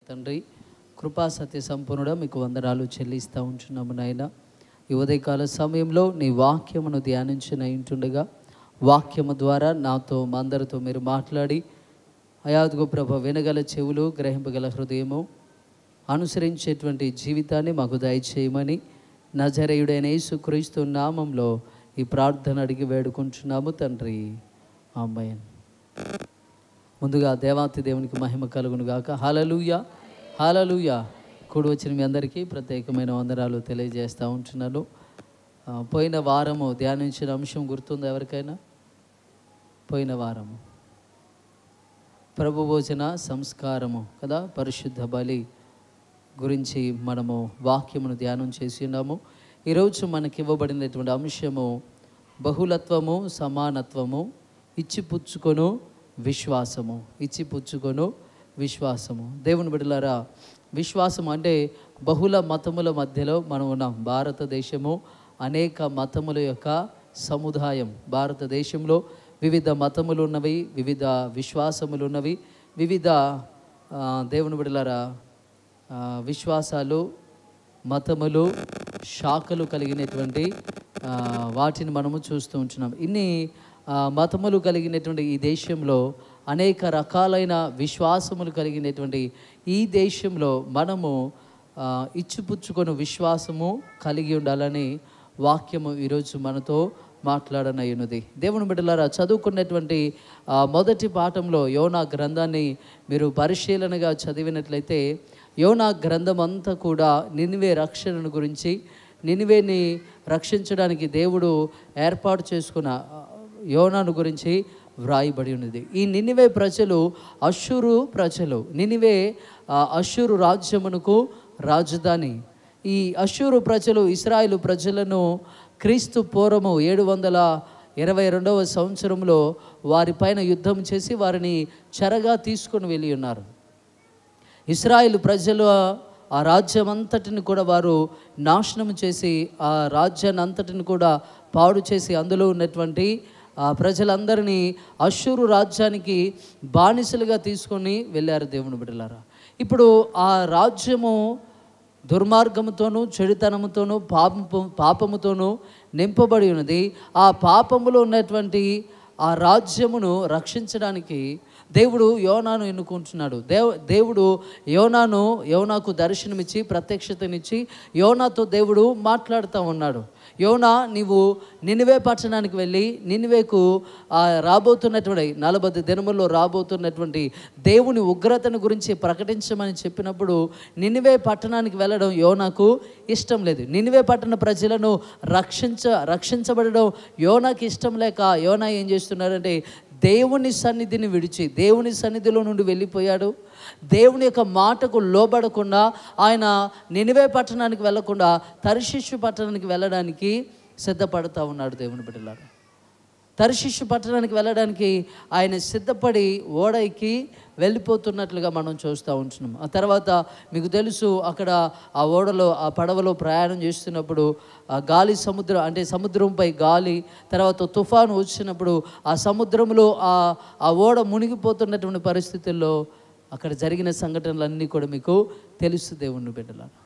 తండ్రి, కృపా సత్య సంపూర్ణుడా మీకు వందనాలు చెల్లిస్తూ ఉంటున్నాము నాయన. ఈ ఉదయకాల సమయంలో నీ వాక్యమును ధ్యానించుండగా వాక్యము ద్వారా నాతో మా అందరితో మీరు మాట్లాడి అయాదుగో ప్రభ వినగల చెవులు, గ్రహింపగల హృదయము, అనుసరించేటువంటి జీవితాన్ని మాకు దయచేయమని నజరేయుడైన యేసుక్రీస్తు నామంలో ఈ ప్రార్థన అడిగి వేడుకుంటున్నాము తండ్రి, ఆమేన్. ముందుగా దేవాతి దేవునికి మహిమ కలుగును గాక. హల్లెలూయా, హల్లెలూయా. కూడి వచ్చిన మీ అందరికీ ప్రత్యేకమైన వందనాలు తెలియజేస్తూ ఉంటున్నాను. పోయిన వారము ధ్యానించిన అంశం గుర్తుందా ఎవరికైనా? పోయిన వారము ప్రభు భోజన సంస్కారము కదా, పరిశుద్ధ బలి గురించి మనము వాక్యమును ధ్యానం చేసి ఉన్నాము. ఈరోజు మనకి ఇవ్వబడినటువంటి అంశము బహుళత్వము, సమానత్వము, ఇచ్చిపుచ్చుకొను విశ్వాసము. ఇచ్చిపుచ్చుకొను విశ్వాసము. దేవుని బిడ్డలారా, విశ్వాసం అంటే బహుళ మతముల మధ్యలో మనం ఉన్నాం. భారతదేశము అనేక మతముల యొక్క సముదాయం. భారతదేశంలో వివిధ మతములు ఉన్నవి, వివిధ విశ్వాసములు ఉన్నవి, వివిధ దేవుని బిడ్డలారా విశ్వాసాలు, మతములు, శాఖలు కలిగినటువంటి వాటిని మనము చూస్తూ ఉంటున్నాం. ఇన్ని మతములు కలిగినటువంటి ఈ దేశంలో, అనేక రకాలైన విశ్వాసములు కలిగినటువంటి ఈ దేశంలో మనము ఇచ్చిపుచ్చుకొని విశ్వాసము కలిగి ఉండాలని వాక్యము ఈరోజు మనతో మాట్లాడనయ్యున్నది. దేవుని బిడ్డలారా, చదువుకున్నటువంటి మొదటి పాఠంలో యోనా గ్రంథాన్ని మీరు పరిశీలనగా చదివినట్లయితే, యోనా గ్రంథం అంతా కూడా నినివే రక్షణను గురించి, నినివేని రక్షించడానికి దేవుడు ఏర్పాటు చేసుకున్న యోనాను గురించి వ్రాయబడి ఉన్నది. ఈ నినివే ప్రజలు అష్షూరు ప్రజలు. నినివే అష్షూరు రాజ్యమునకు రాజధాని. ఈ అష్షూరు ప్రజలు ఇశ్రాయేలు ప్రజలను క్రీస్తు పూర్వము 722వ సంవత్సరంలో వారిపైన యుద్ధం చేసి వారిని చెరగా తీసుకొని వెళ్ళి ఉన్నారు. ఇశ్రాయేలు ప్రజలు ఆ రాజ్యం అంతటిని కూడా వారు నాశనం చేసి, ఆ రాజ్యాన్ని అంతటిని కూడా పాడు చేసి, అందులో ఉన్నటువంటి ప్రజలందరినీ అష్షూరు రాజ్యానికి బానిసలుగా తీసుకొని వెళ్ళారు. దేవుని బిడ్డలారా, ఇప్పుడు ఆ రాజ్యము దుర్మార్గముతోనూ, చెడుతనముతోనూ, పాపముతోనూ నింపబడి ఉన్నది. ఆ పాపములో ఉన్నటువంటి ఆ రాజ్యమును రక్షించడానికి దేవుడు యోనాను ఎన్నుకుంటున్నాడు. దేవుడు యోనాకు దర్శనమిచ్చి, ప్రత్యక్షతనిచ్చి యోనాతో దేవుడు మాట్లాడుతూ ఉన్నాడు. యోనా, నీవు నినివే పట్టణానికి వెళ్ళి నినివేకు రాబోతున్నటువంటి 40 దినముల్లో రాబోతున్నటువంటి దేవుని ఉగ్రతను గురించి ప్రకటించమని చెప్పినప్పుడు నినివే పట్టణానికి వెళ్ళడం యోనాకు ఇష్టం లేదు. నినివే పట్టణ ప్రజలను రక్షించబడడం యోనాకి ఇష్టం లేక యోనా ఏం చేస్తున్నాడంటే, దేవుని సన్నిధిని విడిచి దేవుని సన్నిధిలో నుండి వెళ్ళిపోయాడు. దేవుని యొక్క మాటకు లోబడకుండా ఆయన నినివే పట్టణానికి వెళ్ళకుండా తర్షీషు పట్టణానికి వెళ్ళడానికి సిద్ధపడుతూ ఉన్నాడు. దేవుని బిడ్డలారా, తర్షీషు పట్టణానికి వెళ్ళడానికి ఆయన సిద్ధపడి ఓడైకి వెళ్ళిపోతున్నట్లుగా మనం చూస్తూ ఉంటున్నాం. ఆ తర్వాత మీకు తెలుసు, అక్కడ ఆ ఓడలో, ఆ పడవలో ప్రయాణం చేస్తున్నప్పుడు గాలి సముద్రంపై గాలి, తర్వాత తుఫాను వచ్చినప్పుడు ఆ సముద్రంలో ఆ ఓడ మునిగిపోతున్నటువంటి పరిస్థితుల్లో అక్కడ జరిగిన సంఘటనలన్నీ కూడా మీకు తెలుసు. దేవుని బిడ్డలారా,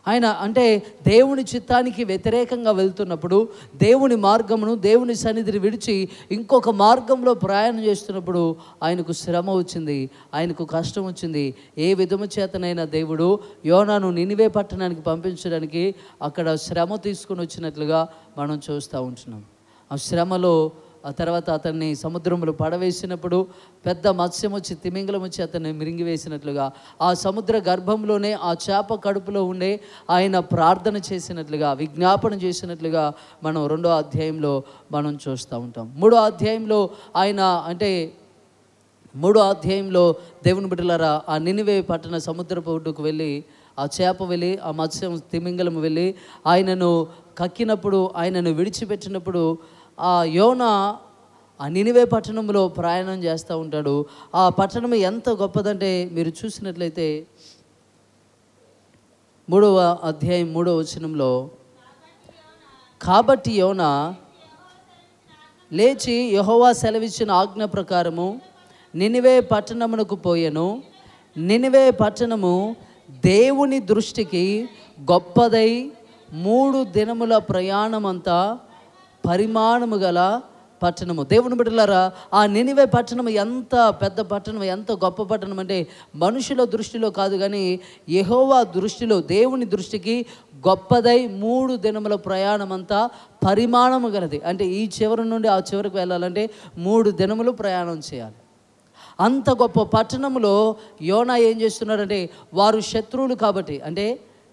ఆయన అంటే దేవుని చిత్తానికి వ్యతిరేకంగా వెళ్తున్నప్పుడు, దేవుని మార్గమును, దేవుని సన్నిధిని విడిచి ఇంకొక మార్గంలో ప్రయాణం చేస్తున్నప్పుడు ఆయనకు శ్రమ వచ్చింది, ఆయనకు కష్టం వచ్చింది. ఏ విధము చేతనైనా దేవుడు యోనాను నినివే పట్టణానికి పంపించడానికి అక్కడ శ్రమ తీసుకుని వచ్చినట్లుగా మనం చూస్తూ ఉంటున్నాం. ఆ శ్రమలో ఆ తర్వాత అతన్ని సముద్రంలో పడవేసినప్పుడు పెద్ద మత్స్యం వచ్చి, తిమింగలం వచ్చి అతన్ని మిరింగివేసినట్లుగా, ఆ సముద్ర గర్భంలోనే ఆ చేప కడుపులో ఉండే ఆయన ప్రార్థన చేసినట్లుగా, విజ్ఞాపన చేసినట్లుగా మనం 2వ అధ్యాయంలో మనం చూస్తూ ఉంటాం. 3వ అధ్యాయంలో ఆయన అంటే 3వ అధ్యాయంలో దేవుని బిడ్డలారా, ఆ నినివే పట్టణ సముద్రపు ఒడ్డుకు వెళ్ళి, ఆ చేప వెళ్ళి, ఆ మత్స్యం తిమింగలం వెళ్ళి ఆయనను కక్కినప్పుడు, ఆయనను విడిచిపెట్టినప్పుడు ఆ యోనా ఆ నినివే పట్టణంలో ప్రయాణం చేస్తూ ఉంటాడు. ఆ పట్టణం ఎంత గొప్పదంటే మీరు చూసినట్లయితే 3వ అధ్యాయం 3వ వచనంలో, కాబట్టి యోనా లేచి యెహోవా సెలవిచ్చిన ఆజ్ఞ ప్రకారము నినివే పట్టణమునకు పోయెను. నినివే పట్టణము దేవుని దృష్టికి గొప్పదై 3 దినముల ప్రయాణమంతా పరిమాణము గల పట్టణము. దేవుని బిడ్డలారా, ఆ నినివే పట్టణం ఎంత పెద్ద పట్టణం, ఎంత గొప్ప పట్టణం అంటే మనుషుల దృష్టిలో కాదు కానీ యెహోవా దృష్టిలో, దేవుని దృష్టికి గొప్పదై 3 దినముల ప్రయాణం అంతా పరిమాణము గలది. అంటే ఈ చివరి నుండి ఆ చివరికి వెళ్ళాలంటే 3 దినములు ప్రయాణం చేయాలి. అంత గొప్ప పట్టణంలో యోనా ఏం చేస్తున్నారంటే, వారు శత్రువులు కాబట్టి, అంటే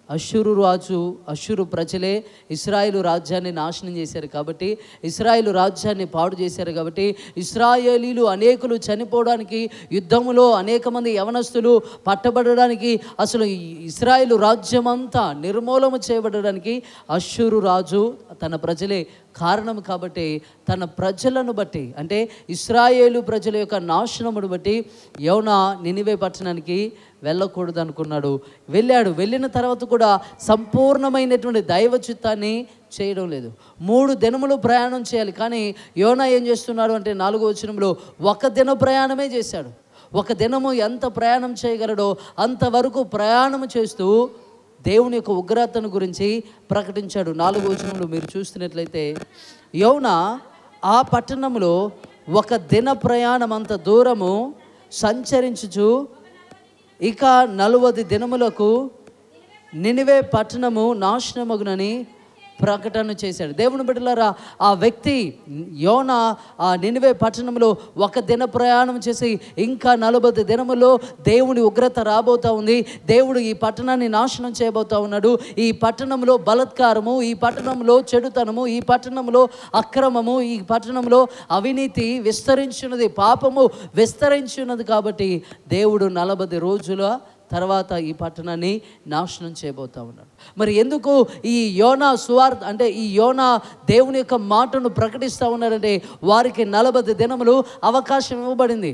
అష్షూరు రాజు, అష్షూరు ప్రజలే ఇశ్రాయేలు రాజ్యాన్ని నాశనం చేశారు కాబట్టి, ఇశ్రాయేలు రాజ్యాన్ని పాడు చేశారు కాబట్టి, ఇశ్రాయేలీలు అనేకులు చనిపోవడానికి, యుద్ధములో అనేక మంది యవనస్తులు పట్టబడడానికి, అసలు ఇశ్రాయేలు రాజ్యం అంతా నిర్మూలన చేయబడడానికి అష్షూరు రాజు తన ప్రజలే కారణం కాబట్టి, తన ప్రజలను బట్టి, అంటే ఇశ్రాయేలు ప్రజల యొక్క నాశనమును బట్టి యోనా నినివే పట్టణానికి వెళ్ళకూడదు అనుకున్నాడు. వెళ్ళిన తర్వాత కూడా సంపూర్ణమైనటువంటి దైవ చిత్తాన్ని చేయడం లేదు. 3 దినములు ప్రయాణం చేయాలి. కానీ యోనా ఏం చేస్తున్నాడు అంటే 4వ వచనంలో 1 దిన ప్రయాణమే చేశాడు. 1 దినము ఎంత ప్రయాణం చేయగలడో అంతవరకు ప్రయాణం చేస్తూ దేవుని యొక్క ఉగ్రతను గురించి ప్రకటించాడు. 4వ వచనంలో మీరు చూస్తున్నట్లయితే, యోనా ఆ పట్టణంలో 1 దిన ప్రయాణం అంత దూరము సంచరించుచు ఇక 40 దినములకు నినివే పట్టణము నాశనమగునని ప్రకటన చేశాడు. దేవుని బిడ్డలారా, ఆ వ్యక్తి యోనా ఆ నినివే పట్టణంలో 1 దిన ప్రయాణం చేసి ఇంకా 40 దినములో దేవుని ఉగ్రత రాబోతూ ఉంది. దేవుడు ఈ పట్టణాన్ని నాశనం చేయబోతూ ఉన్నాడు. ఈ పట్టణంలో బలత్కారము, ఈ పట్టణంలో చెడుతనము, ఈ పట్టణంలో అక్రమము, ఈ పట్టణంలో అవినీతి విస్తరించున్నది, పాపము విస్తరించున్నది. కాబట్టి దేవుడు 40 రోజుల తర్వాత ఈ పట్టణాన్ని నాశనం చేయబోతూ ఉన్నాడు. మరి ఎందుకు ఈ యోనా సువార్త, అంటే ఈ యోనా దేవుని యొక్క మాటను ప్రకటిస్తూ ఉన్నారంటే, వారికి 40 దినములు అవకాశం ఇవ్వబడింది.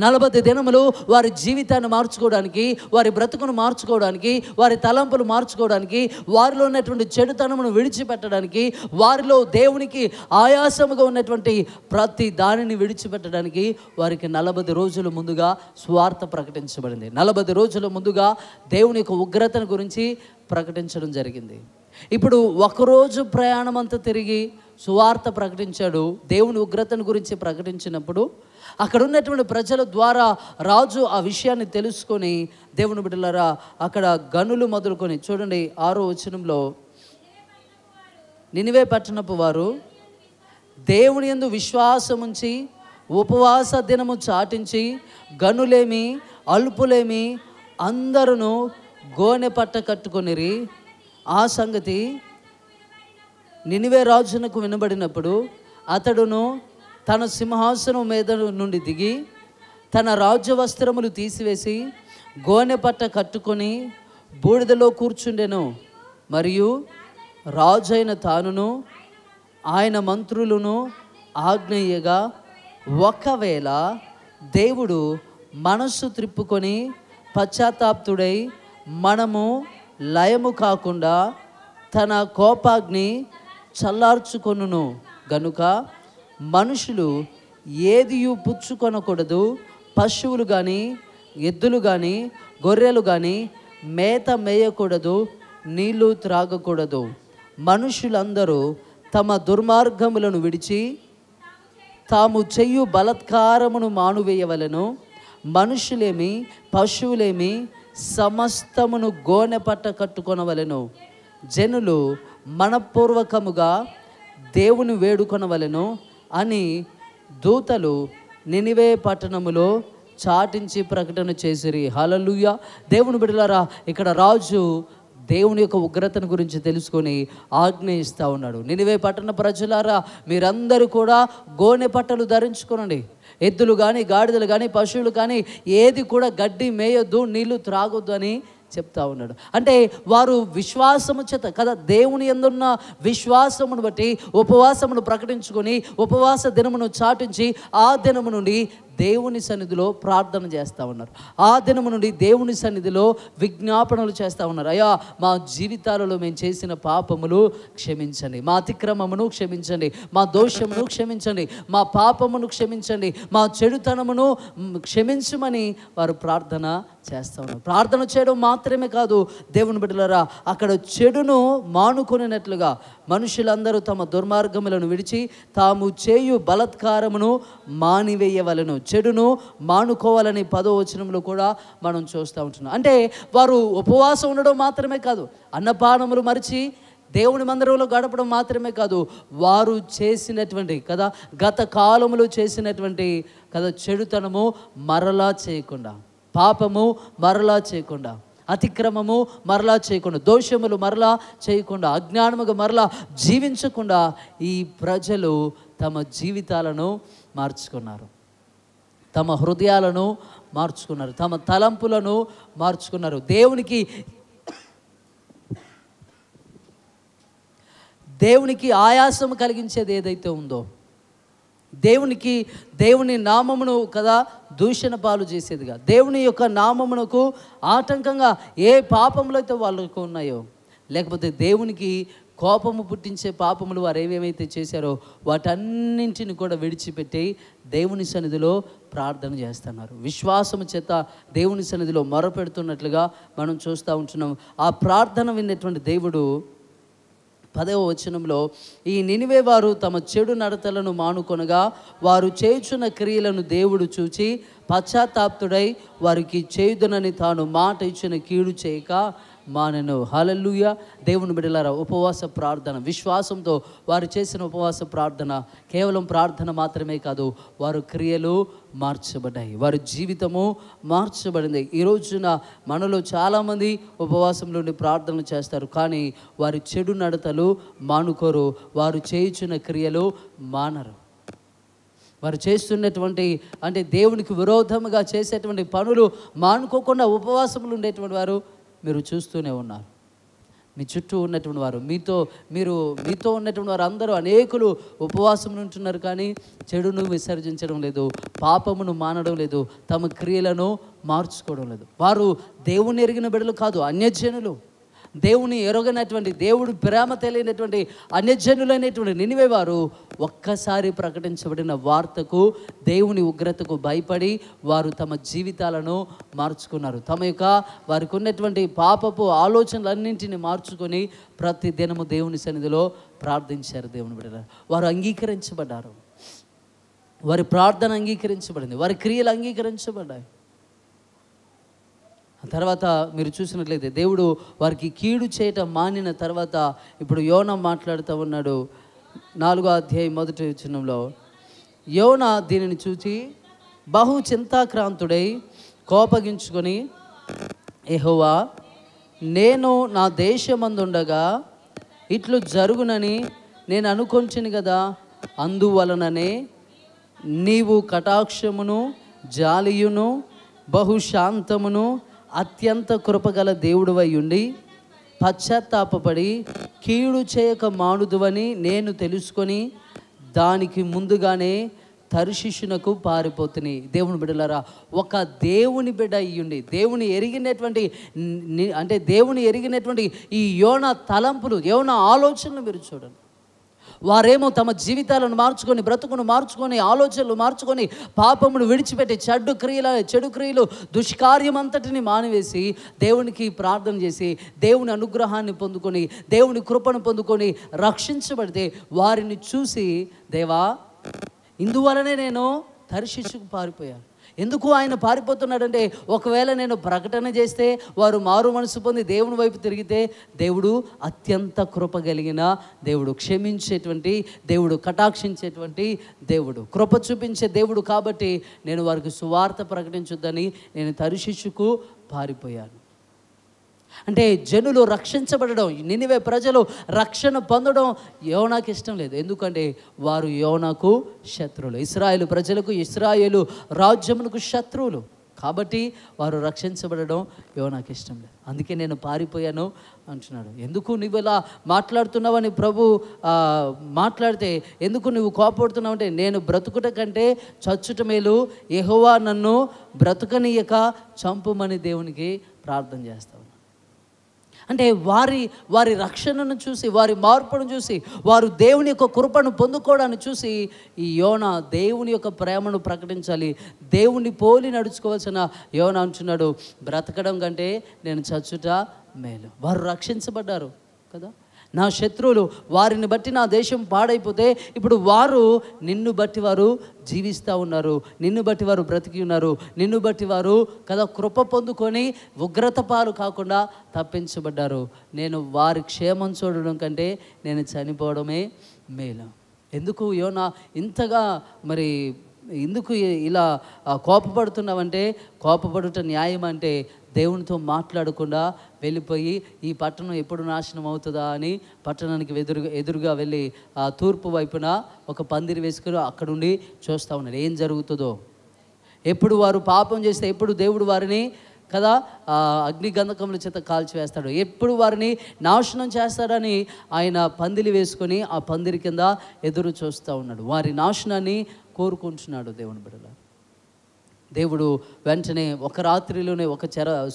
40 దినములు వారి జీవితాన్ని మార్చుకోవడానికి, వారి బ్రతుకును మార్చుకోవడానికి, వారి తలంపులు మార్చుకోవడానికి, వారిలో ఉన్నటువంటి చెడుతనమును విడిచిపెట్టడానికి, వారిలో దేవునికి ఆయాసముగా ఉన్నటువంటి ప్రతి దానిని విడిచిపెట్టడానికి వారికి 40 రోజుల ముందుగా స్వార్థ ప్రకటించబడింది. 40 రోజుల ముందుగా దేవుని యొక్క ఉగ్రతను గురించి ప్రకటించడం జరిగింది. ఇప్పుడు 1 రోజు ప్రయాణం అంతా తిరిగి సువార్త ప్రకటించాడు. దేవుని ఉగ్రతను గురించి ప్రకటించినప్పుడు అక్కడ ఉన్నటువంటి ప్రజల ద్వారా రాజు ఆ విషయాన్ని తెలుసుకొని, దేవుని బిడ్డలారా, అక్కడ గనులు మొదలుకొని చూడండి 6వ వచనంలో, నినివే పట్టణపు వారు దేవుని యందు విశ్వాసముంచి ఉపవాస దినము చాటించి గనులేమి అల్పులేమి అందరూ గోనె పట్ట కట్టుకొనిరి. ఆ సంగతి నినివే రాజునకు వినబడినప్పుడు అతడును తన సింహాసనం మీద నుండి దిగి తన రాజ్య వస్త్రములు తీసివేసి గోనె పట్ట కట్టుకొని బూడిదలో కూర్చుండెను. మరియు రాజైన తానును ఆయన మంత్రులను ఆజ్ఞేయగా, ఒకవేళ దేవుడు మనస్సు త్రిప్పుకొని పశ్చాత్తాప్తుడై మనము లయము కాకుండా తన కోపాగ్ని చల్లార్చుకొనును గనుక మనుషులు ఏదియు పుచ్చుకొనకూడదు, పశువులు కానీ ఎద్దులు కానీ గొర్రెలు కానీ మేత మేయకూడదు, నీళ్లు త్రాగకూడదు. మనుషులందరూ తమ దుర్మార్గములను విడిచి తాము చెయ్యు బలత్కారమును మానువేయవలెను. మనుషులేమి పశువులేమి సమస్తమును గోనె పట్ట కట్టుకొనవలెను. జనులు మనపూర్వకముగా దేవుని వేడుకొనవలెను అని దూతలు నినివే పట్టణములో చాటించి ప్రకటన చేసిరి. హల్లెలూయా. దేవుని బిడ్డలారా, ఇక్కడ రాజు దేవుని యొక్క ఉగ్రతను గురించి తెలుసుకొని ఆజ్ఞ ఇస్తూ ఉన్నాడు. నినివే పట్టణ ప్రజలారా, మీరందరూ కూడా గోనె పట్టలు ధరించుకోనండి. ఎద్దులు కానీ గాడిదలు కానీ పశువులు కానీ ఏది కూడా గడ్డి మేయొద్దు, నీళ్లు త్రాగొద్దు అని చెప్తా ఉన్నాడు. అంటే వారు విశ్వాసము చేత కదా, దేవుని యందున్న విశ్వాసమును బట్టి ఉపవాసమును ప్రకటించుకొని ఉపవాస దినమును చాటించి ఆ దినము నుండి దేవుని సన్నిధిలో ప్రార్థన చేస్తూ ఉన్నారు. ఆ దినము నుండి దేవుని సన్నిధిలో విజ్ఞాపనలు చేస్తూ ఉన్నారు. అయ్యా, మా జీవితాలలో మేము చేసిన పాపములు క్షమించండి, మా అతిక్రమమును క్షమించండి, మా దోషమును క్షమించండి, మా పాపమును క్షమించండి, మా చెడుతనమును క్షమించమని వారు ప్రార్థన చేస్తూ ఉన్నారు. ప్రార్థన చేయడం మాత్రమే కాదు దేవుని బిడ్డలారా, అక్కడ చెడును మానుకొనినట్లుగా మనుషులందరూ తమ దుర్మార్గములను విడిచి తాము చేయు బలత్కారమును మానివేయవలను, చెడును మానుకోవాలని 10వ వచనంలో కూడా మనం చూస్తూ ఉంటున్నాం. అంటే వారు ఉపవాసం ఉండడం మాత్రమే కాదు, అన్నపానములు మరిచి దేవుని మందిరంలో గడపడం మాత్రమే కాదు, వారు చేసినటువంటి కదా గత కాలములో చేసినటువంటి కదా చెడుతనము మరలా చేయకుండా, పాపము మరలా చేయకుండా, అతిక్రమము మరలా చేయకుండా, దోషములు మరలా చేయకుండా, అజ్ఞానముగా మరలా జీవించకుండా ఈ ప్రజలు తమ జీవితాలను మార్చుకున్నారు, తమ హృదయాలను మార్చుకున్నారు, తమ తలంపులను మార్చుకున్నారు. దేవునికి ఆయాసం కలిగించేది ఏదైతే ఉందో, దేవుని నామమును కదా దూషణ పాలు చేసేదిగా, దేవుని యొక్క నామమునకు ఆటంకంగా ఏ పాపములు అయితే వాళ్ళకు ఉన్నాయో, లేకపోతే దేవునికి కోపము పుట్టించే పాపములు వారు ఏమేమైతే చేశారో వాటన్నింటిని కూడా విడిచిపెట్టి దేవుని సన్నిధిలో ప్రార్థన చేస్తున్నారు. విశ్వాసము చేత దేవుని సన్నిధిలో మొరపెడుతున్నట్లుగా మనం చూస్తూ ఉంటున్నాం. ఆ ప్రార్థన విన్నటువంటి దేవుడు 10వ వచనంలో, ఈ నినివే వారు తమ చెడు నడతలను మానుకొనగా వారు చేయుచున్న క్రియలను దేవుడు చూచి పశ్చాత్తాప్తుడై వారికి చేయుదునని తాను మాట ఇచ్చిన కీడు చేయక మానెను. హల్లెలూయా. దేవుని బిడ్డలారా, ఉపవాస ప్రార్థన, విశ్వాసంతో వారు చేసిన ఉపవాస ప్రార్థన కేవలం ప్రార్థన మాత్రమే కాదు, వారు క్రియలు మార్చబడ్డాయి, వారి జీవితము మార్చబడింది. ఈ రోజున మనలో చాలామంది ఉపవాసంలో ఉండి ప్రార్థన చేస్తారు, కానీ వారి చెడు నడతలు మానుకోరు, వారు చేయుచున్న క్రియలు మానరు. వారు చేస్తున్నటువంటి అంటే దేవునికి విరోధముగా చేసేటువంటి పనులు మానుకోకుండా ఉపవాసములు ఉండేటువంటి వారు మీరు చూస్తూనే ఉన్నారు. మీ చుట్టూ ఉన్నటువంటి వారు, మీతో ఉన్నటువంటి వారు అందరూ అనేకులు ఉపవాసం ఉంటున్నారు, కానీ చెడును విసర్జించడం లేదు, పాపమును మానడం లేదు, తమ క్రియలను మార్చుకోవడం లేదు. వారు దేవుని ఎరిగిన బిడ్డలు కాదు, అన్యజనులు, దేవుని ఎరగనటువంటి, దేవుడు ప్రేమ తెలియనటువంటి అన్యజనులైనటువంటి నినివే వారు ఒక్కసారి ప్రకటించబడిన వార్తకు, దేవుని ఉగ్రతకు భయపడి వారు తమ జీవితాలను మార్చుకున్నారు. వారికి ఉన్నటువంటి పాపపు ఆలోచనలన్నింటినీ మార్చుకొని ప్రతి దినము దేవుని సన్నిధిలో ప్రార్థించారు. దేవుని బిడ్డలారా, వారు అంగీకరించబడ్డారు, వారి ప్రార్థన అంగీకరించబడింది, వారి క్రియలు అంగీకరించబడ్డాయి. తర్వాత మీరు చూసినట్లయితే దేవుడు వారికి కీడు చేయటం మానిన తర్వాత ఇప్పుడు యోనా మాట్లాడుతూ ఉన్నాడు. 4వ అధ్యాయం 1వ వచనంలో, యోనా దీనిని చూచి బహు చింతాక్రాంతుడై కోపగించుకొని, యెహోవా, నేను నా దేశమందుండగా ఇట్లు జరుగునని నేను అనుకొంటిని కదా, అందువలననే నీవు కటాక్షమును జాలియును బహుశాంతమును అత్యంత కృపగల దేవుడివై ఉండి పశ్చాత్తాపపడి కీడు చేయక మానుదువని నేను తెలుసుకొని దానికి ముందుగానే తర్షీషునకు పారిపోతుని. దేవుని బిడ్డలారా, ఒక దేవుని బిడ్డ అయ్యుండి దేవుని ఎరిగినటువంటి ఈ యోనా తలంపులు, యోనా ఆలోచనలు మీరు చూడండి. వారేమో తమ జీవితాలను మార్చుకొని, బ్రతుకును మార్చుకొని, ఆలోచనలు మార్చుకొని, పాపమును విడిచిపెట్టి చెడు క్రియలు దుష్కార్యమంతటిని మానివేసి దేవునికి ప్రార్థన చేసి దేవుని అనుగ్రహాన్ని పొందుకొని, దేవుని కృపను పొందుకొని రక్షించబడితే వారిని చూసి, దేవా, ఇందువలనే నేను తర్షీషుకు పారిపోయాను. ఎందుకు ఆయన పారిపోతున్నాడంటే, ఒకవేళ నేను ప్రకటన చేస్తే వారు మారు మనసు పొంది దేవుని వైపు తిరిగితే, దేవుడు అత్యంత కృప కలిగిన దేవుడు, క్షమించేటువంటి దేవుడు, కటాక్షించేటువంటి దేవుడు, కృప చూపించే దేవుడు. కాబట్టి నేను వారికి సువార్త ప్రకటించొద్దని నేను తర్షీషుకు పారిపోయాను. అంటే జనులు రక్షించబడడం, నినివే ప్రజలు రక్షణ పొందడం యోనాకు ఇష్టం లేదు. ఎందుకంటే వారు యోనాకు శత్రువులు, ఇశ్రాయేలు ప్రజలకు, ఇశ్రాయేలు రాజ్యమునకు శత్రువులు. కాబట్టి వారు రక్షించబడడం యోనాకు ఇష్టం లేదు. అందుకే నేను పారిపోయాను అంటున్నాడు. ఎందుకు నువ్వు ఇలా మాట్లాడుతున్నావని ప్రభు మాట్లాడితే ఎందుకు నువ్వు కోపడుతున్నావు అంటే, నేను బ్రతుకుట కంటే చచ్చుట మేలు, యెహోవా నన్ను బ్రతుకనీయక చంపుమని దేవునికి ప్రార్థన చేస్తాను. అంటే వారి రక్షణను చూసి, వారి మార్పును చూసి, వారు దేవుని యొక్క కృపను పొందుకోవడాన్ని చూసి ఈ యోనా దేవుని యొక్క ప్రేమను ప్రకటించాలి, దేవుని పోలి నడుచుకోవాల్సిన యోనా అంటున్నాడు, బ్రతకడం కంటే నేను చచ్చుట మేలు. వారు రక్షించబడ్డారు కదా. నా శత్రువులు వారిని బట్టి నా దేశం పాడైపోతే ఇప్పుడు వారు నిన్ను బట్టి వారు జీవిస్తూ ఉన్నారు, నిన్ను బట్టి వారు బ్రతికి ఉన్నారు, నిన్ను బట్టి వారు కదా కృప పొందుకొని ఉగ్రత పాలు కాకుండా తప్పించబడ్డారు. నేను వారి క్షేమం చూడడం కంటే నేను చనిపోవడమే మేలు. ఎందుకు యోనా ఇంతగా మరి ఎందుకు ఇలా కోపపడుతున్నావంటే, కోపపడుట న్యాయం అంటే దేవునితో మాట్లాడకుండా వెళ్ళిపోయి ఈ పట్టణం ఎప్పుడు నాశనం అవుతుందా అని పట్టణానికి ఎదురుగా వెళ్ళి ఆ తూర్పు వైపున ఒక పందిరి వేసుకుని అక్కడుండి చూస్తూ ఉన్నారు ఏం జరుగుతుందో. ఎప్పుడు వారు పాపం చేస్తే ఎప్పుడు దేవుడు వారిని కదా అగ్ని గంధకముల చేత కాల్చివేస్తాడు, ఎప్పుడు వారిని నాశనం చేస్తాడని ఆయన పందిరి వేసుకొని ఆ పందిరి కింద ఎదురు చూస్తూ ఉన్నాడు. వారి నాశనాన్ని కోరుకుంటున్నాడు దేవుని బిడ్డల. దేవుడు వెంటనే ఒక రాత్రిలోనే ఒక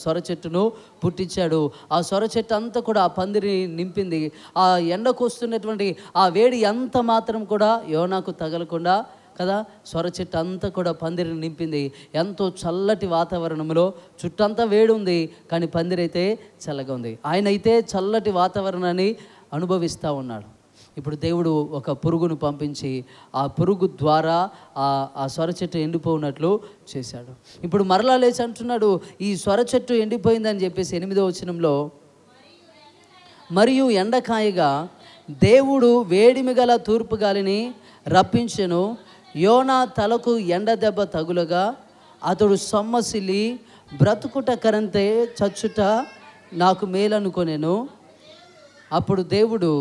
సొర చెట్టును పుట్టించాడు. ఆ సొర చెట్టు అంతా కూడా ఆ పందిరి నింపింది. ఆ ఎండకు వస్తున్నటువంటి ఆ వేడి ఎంత మాత్రం కూడా యోనాకు తగలకుండా కదా సొర చెట్టు అంతా కూడా పందిరిని నింపింది. ఎంతో చల్లటి వాతావరణంలో చుట్టంతా వేడి ఉంది, కానీ పందిరి అయితే చల్లగా ఉంది. ఆయన అయితే చల్లటి వాతావరణాన్ని అనుభవిస్తూ ఉన్నాడు. ఇప్పుడు దేవుడు ఒక పురుగును పంపించి ఆ పురుగు ద్వారా ఆ సొర చెట్టు ఎండిపోయినట్లు చేశాడు. ఇప్పుడు మరలా లేచి అంటున్నాడు, ఈ సొర చెట్టు ఎండిపోయిందని చెప్పేసి 8వ వచనంలో, మరియు ఎండకాయగా దేవుడు వేడిమి గల తూర్పు గాలిని రప్పించెను, యోనా తలకు ఎండ దెబ్బ తగులగా అతడు సొమ్మసిల్లి బ్రతుకుట కరంతే చచ్చుట నాకు మేలనుకొనెను. అప్పుడు దేవుడు,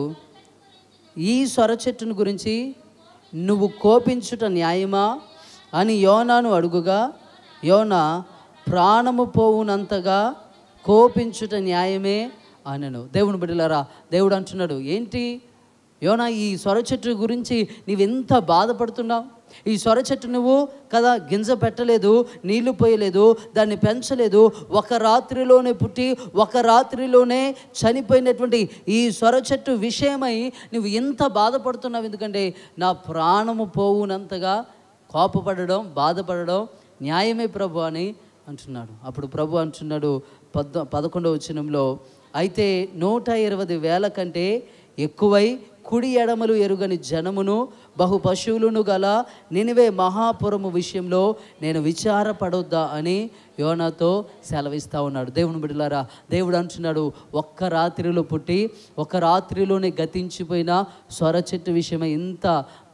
ఈ సొర చెట్టును గురించి నువ్వు కోపించుట న్యాయమా అని యోనాను అడుగుగా, యోనా ప్రాణము పోవునంతగా కోపించుట న్యాయమే అనెను. దేవుని బిడ్డలారా, దేవుడు అంటున్నాడు, ఏంటి యోనా ఈ సొర చెట్టు గురించి నీవెంత బాధపడుతున్నావు? ఈ సొర చెట్టు నువ్వు కదా గింజ పెట్టలేదు, నీళ్లు పోయలేదు, దాన్ని పెంచలేదు, ఒక రాత్రిలోనే పుట్టి ఒక రాత్రిలోనే చనిపోయినటువంటి ఈ సొర చెట్టు విషయమై నువ్వు ఎంత బాధపడుతున్నావు? ఎందుకంటే నా ప్రాణము పోవునంతగా కోపపడడం, బాధపడడం న్యాయమే ప్రభు అని అంటున్నాడు. అప్పుడు ప్రభు అంటున్నాడు 11వ వచనంలో, అయితే 120,000 కంటే ఎక్కువై కుడి ఎడమలు ఎరుగని జనమును బహు పశువులను గల నినివే మహాపురము విషయంలో నేను విచారపడొద్దా అని యోనాతో సెలవిస్తూ ఉన్నాడు. దేవుని బిడ్డలారా, దేవుడు అంటున్నాడు, ఒక్క రాత్రిలో పుట్టి ఒక రాత్రిలోనే గతించిపోయిన సొర చెట్టు విషయమై ఇంత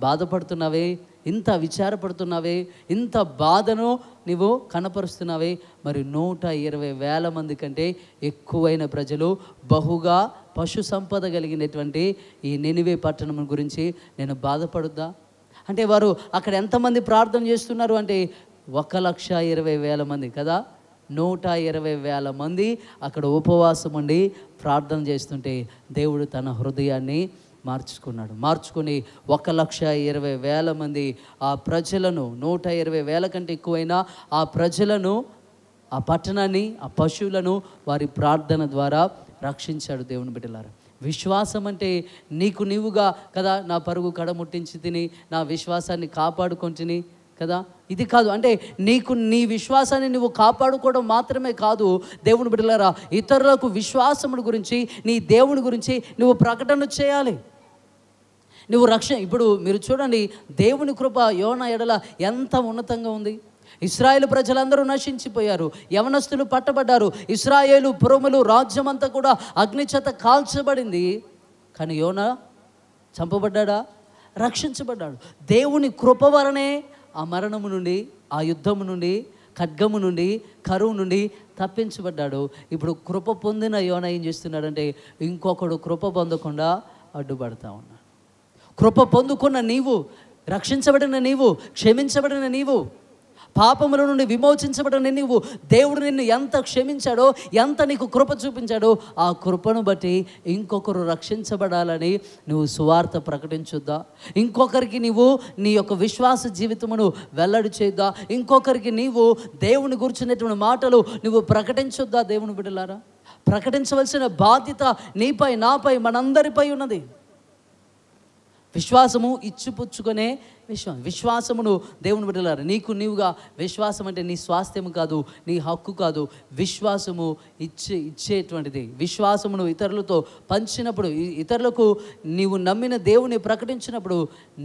బాధపడుతున్నావే, ఇంత విచారపడుతున్నావే, ఇంత బాధను నువ్వు కనపరుస్తున్నావే, మరి 120,000 మంది కంటే ఎక్కువైన ప్రజలు బహుగా పశు సంపద కలిగినటువంటి ఈ నినివే పట్టణం గురించి నేను బాధపడుద్దా? అంటే వారు అక్కడ ఎంతమంది ప్రార్థన చేస్తున్నారు అంటే 120,000 మంది కదా. 120,000 మంది అక్కడ ఉపవాసం ఉండి ప్రార్థన చేస్తుంటే దేవుడు తన హృదయాన్ని మార్చుకొని 120,000 మంది ఆ ప్రజలను, 120,000 కంటే ఎక్కువైన ఆ ప్రజలను, ఆ పట్టణాన్ని, ఆ పశువులను వారి ప్రార్థన ద్వారా రక్షించాడు. దేవుని బిడ్డలారా, విశ్వాసం అంటే నీకు నీవుగా కదా నా పరుగు కడముట్టించి తిని నా విశ్వాసాన్ని కాపాడుకుంటుని కదా, ఇది కాదు. అంటే నీకు నీ విశ్వాసాన్ని నువ్వు కాపాడుకోవడం మాత్రమే కాదు. దేవుని బిడ్డలారా, ఇతరులకు విశ్వాసముల గురించి, నీ దేవుని గురించి నువ్వు ప్రకటన చేయాలి. నువ్వు ఇప్పుడు మీరు చూడండి, దేవుని కృప యోనా ఎడల ఎంత ఉన్నతంగా ఉంది. ఇశ్రాయేలు ప్రజలందరూ నశించిపోయారు, యవనస్తులు పట్టబడ్డారు, ఇశ్రాయేలు పురములు రాజ్యమంతా కూడా అగ్నిచేత కాల్చబడింది. కానీ యోనా చంపబడ్డా? రక్షించబడ్డాడు. దేవుని కృప వలనే ఆ మరణము నుండి, ఆ యుద్ధము నుండి, ఖడ్గము నుండి, కరువు నుండి తప్పించబడ్డాడు. ఇప్పుడు కృప పొందిన యోనా ఏం చేస్తున్నాడంటే ఇంకొకడు కృప పొందకుండా అడ్డుపడతా ఉన్నాడు. కృప పొందుకున్న నీవు, రక్షించబడిన నీవు, క్షమించబడిన నీవు, పాపముల నుండి విమోచించబడిన నువ్వు దేవుడు నిన్ను ఎంత క్షమించాడో, ఎంత నీకు కృప చూపించాడో, ఆ కృపను బట్టి ఇంకొకరు రక్షించబడాలని నువ్వు సువార్త ప్రకటించుద్దా? ఇంకొకరికి నీవు నీ యొక్క విశ్వాస జీవితమును వెల్లడి చేద్దా? ఇంకొకరికి నీవు దేవుని గురించినటువంటి మాటలు నువ్వు ప్రకటించొద్దా? దేవుని బిడ్డలారా, ప్రకటించవలసిన బాధ్యత నీపై, నాపై, మనందరిపై ఉన్నది. విశ్వాసము ఇచ్చిపుచ్చుకునే విశ్వాసమును దేవుని బిడ్డలారా, నీవుగా విశ్వాసం అంటే నీ స్వాస్థ్యం కాదు, నీ హక్కు కాదు. విశ్వాసము ఇచ్చేటువంటిది. విశ్వాసమును ఇతరులతో పంచినప్పుడు, ఇతరులకు నీవు నమ్మిన దేవుని ప్రకటించినప్పుడు,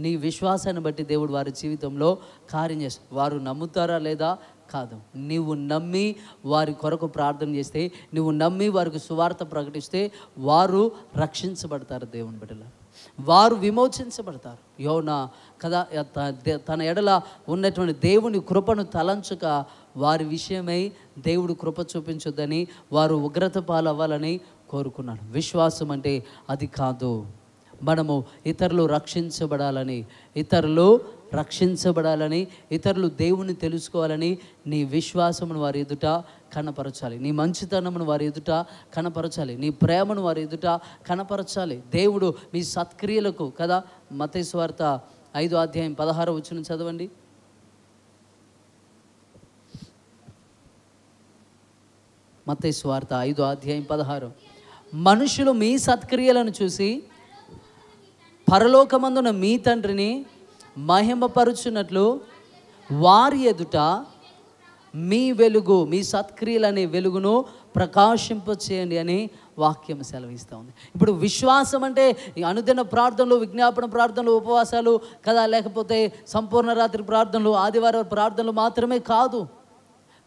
నీ విశ్వాసాన్ని బట్టి దేవుడు వారి జీవితంలో కార్యం చేస్తాడు. వారు నమ్ముతారా లేదా కాదు, నీవు నమ్మి వారి కొరకు ప్రార్థన చేస్తే, నువ్వు నమ్మి వారికి సువార్త ప్రకటిస్తే వారు రక్షించబడతారు. దేవుని బిడ్డలారా, వారు విమోచించబడతారు. యోనా కదా, తన ఎడల ఉన్నటువంటి దేవుని కృపను తలంచక వారి విషయమై దేవుడు కృప చూపించొద్దని, వారు ఉగ్రత పాలవ్వాలని కోరుకున్నాడు. విశ్వాసం అంటే అది కాదు. మనము ఇతరులు రక్షించబడాలని, ఇతరులు దేవుని తెలుసుకోవాలని నీ విశ్వాసమును వారి ఎదుట కనపరచాలి. నీ మంచితనమును వారి ఎదుట కనపరచాలి. నీ ప్రేమను వారి ఎదుట కనపరచాలి. దేవుడు మీ సత్క్రియలకు కదా, మత్తయి సువార్త 5:16 చదవండి. మత్తయి సువార్త 5:16. మనుషులు మీ సత్క్రియలను చూసి పరలోకమందున మీ తండ్రిని మహిమపరుచున్నట్లు వారి ఎదుట మీ వెలుగు, మీ సత్క్రియలనే వెలుగును ప్రకాశింపచేయండి అని వాక్యం సెలవిస్తూ ఉంది. ఇప్పుడు విశ్వాసం అంటే అనుదిన ప్రార్థనలు, విజ్ఞాపన ప్రార్థనలు, ఉపవాసాలు కదా, లేకపోతే సంపూర్ణ రాత్రి ప్రార్థనలు, ఆదివారం ప్రార్థనలు మాత్రమే కాదు.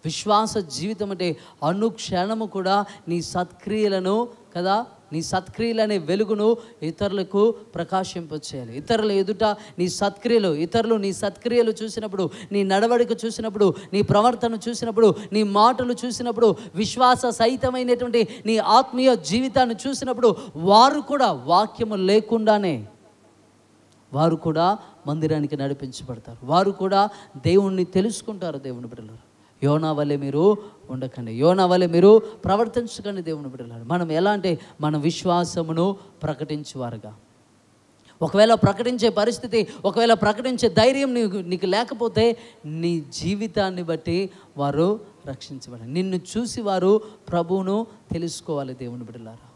విశ్వాస జీవితం అంటే అనుక్షణము కూడా నీ సత్క్రియలను కదా, నీ సత్క్రియలనే వెలుగును ఇతరులకు ప్రకాశింపచేయాలి. ఇతరుల ఎదుట నీ సత్క్రియలు, ఇతరులు నీ సత్క్రియలు చూసినప్పుడు, నీ నడవడిక చూసినప్పుడు, నీ ప్రవర్తన చూసినప్పుడు, నీ మాటలు చూసినప్పుడు, విశ్వాస సహితమైనటువంటి నీ ఆత్మీయ జీవితాన్ని చూసినప్పుడు, వారు కూడా వాక్యము లేకుండానే వారు కూడా మందిరానికి నడిపించబడతారు. వారు కూడా దేవుణ్ణి తెలుసుకుంటారు. దేవుని బిడ్డలారా, యోనా వలె మీరు ఉండకండి, యోనా వలె మీరు ప్రవర్తించకండి. దేవుని బిడ్డలారా, మనం ఎలా అంటే మన విశ్వాసమును ప్రకటించేవారుగా. ఒకవేళ ప్రకటించే పరిస్థితి, ఒకవేళ ప్రకటించే ధైర్యం నీకు లేకపోతే, నీ జీవితాన్ని బట్టి వారు రక్షించబడాలి. నిన్ను చూసి వారు ప్రభువును తెలుసుకోవాలి. దేవుని బిడ్డలారా,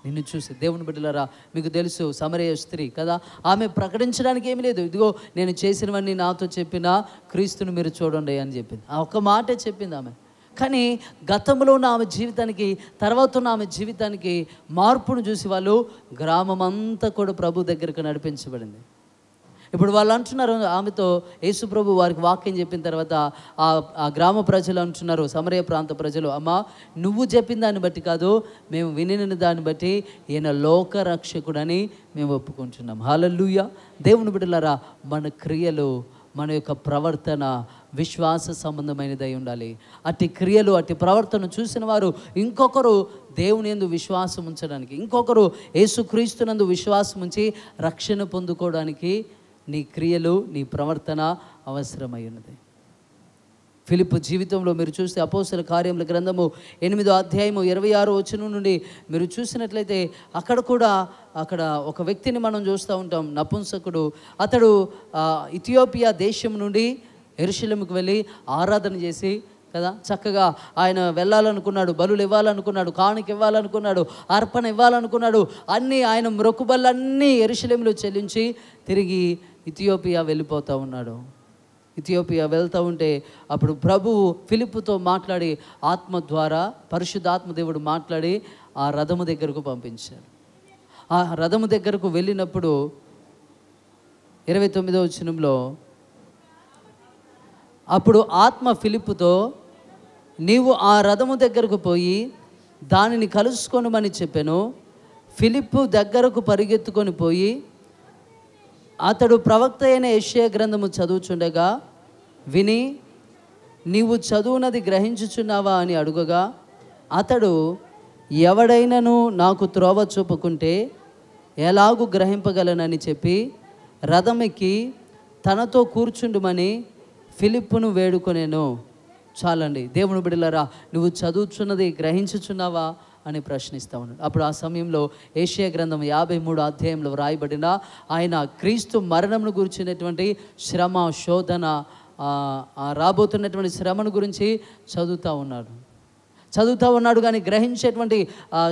నిన్ను చూసి. దేవుని బిడ్డలారా, మీకు తెలుసు సమరయ స్త్రీ కదా, ఆమె ప్రకటించడానికి ఏమీ లేదు. ఇదిగో నేను చేసినవన్నీ నాతో చెప్పిన క్రీస్తుని మీరు చూడండి అని చెప్పింది. ఆ ఒక్క మాటే చెప్పింది ఆమె. కానీ గతంలో ఉన్న ఆమె జీవితానికి, తర్వాత ఉన్న ఆమె జీవితానికి మార్పును చూసి వాళ్ళు గ్రామం అంతా కూడా ప్రభు దగ్గరకు నడిపించబడింది. ఇప్పుడు వాళ్ళు అంటున్నారు ఆమెతో, యేసు ప్రభు వారికి వాక్యం చెప్పిన తర్వాత ఆ గ్రామ ప్రజలు అంటున్నారు, సమరయ ప్రాంత ప్రజలు, అమ్మా నువ్వు చెప్పిన దాన్ని బట్టి కాదు, మేము వినిన దాన్ని బట్టి ఈయన లోకరక్షకుడని మేము ఒప్పుకుంటున్నాం. హల్లెలూయా. దేవుని బిడ్డలారా, మన క్రియలు, మన యొక్క ప్రవర్తన విశ్వాస సంబంధమైనదై ఉండాలి. అట్టి క్రియలు, అట్టి ప్రవర్తన చూసిన వారు ఇంకొకరు దేవుని యందు విశ్వాసం ఉంచడానికి, ఇంకొకరు యేసుక్రీస్తునందు విశ్వాసం ఉంచి రక్షణ పొందుకోవడానికి నీ క్రియలు, నీ ప్రవర్తన అవసరమై ఉన్నది. ఫిలిప్పు జీవితంలో మీరు చూస్తే అపోస్తల కార్యముల గ్రంథము 8:26 నుండి మీరు చూసినట్లయితే అక్కడ ఒక వ్యక్తిని మనం చూస్తూ ఉంటాం, నపుంసకుడు. అతడు ఇథియోపియా దేశం నుండి యెరూషలేముకు వెళ్ళి ఆరాధన చేసి కదా, చక్కగా ఆయన వెళ్ళాలనుకున్నాడు, బలులు ఇవ్వాలనుకున్నాడు, కానుక ఇవ్వాలనుకున్నాడు, అర్పణ ఇవ్వాలనుకున్నాడు. అన్నీ ఆయన మొక్కుబళ్ళన్నీ యెరూషలేములో చెల్లించి తిరిగి ఇథియోపియా వెళ్ళిపోతూ ఉన్నాడు. ఇథియోపియా వెళ్తూ ఉంటే అప్పుడు ప్రభువు ఫిలిప్పుతో మాట్లాడి, ఆత్మ ద్వారా, పరిశుద్ధాత్మ దేవుడు మాట్లాడి ఆ రథము దగ్గరకు పంపించాడు. ఆ రథము దగ్గరకు వెళ్ళినప్పుడు 29వ వచనంలో, అప్పుడు ఆత్మ ఫిలిప్పుతో, నీవు ఆ రథము దగ్గరకు పోయి దానిని కలుసుకొనమని చెప్పాను. ఫిలిప్పు దగ్గరకు పరిగెత్తుకొని పోయి అతడు ప్రవక్త అయిన యెషయా గ్రంథము చదువుచుండగా విని, నీవు చదువునది గ్రహించుచున్నావా అని అడుగగా, అతడు, ఎవడైనను నాకు త్రోవ చూపుకుంటే ఎలాగూ గ్రహింపగలనని చెప్పి రథమెక్కి తనతో కూర్చుండుమని ఫిలిప్పును వేడుకొనేను. చాలండి. దేవుని బిడ్డలారా, నువ్వు చదువుతున్నది గ్రహించుచున్నావా అని ప్రశ్నిస్తూ ఉన్నాడు. అప్పుడు ఆ సమయంలో యెషయా గ్రంథం 53 అధ్యాయంలో వ్రాయబడిన ఆయన క్రీస్తు మరణమును గురించినటువంటి శ్రమ, శోధన, రాబోతున్నటువంటి శ్రమను గురించి చదువుతూ ఉన్నాడు. కానీ గ్రహించేటువంటి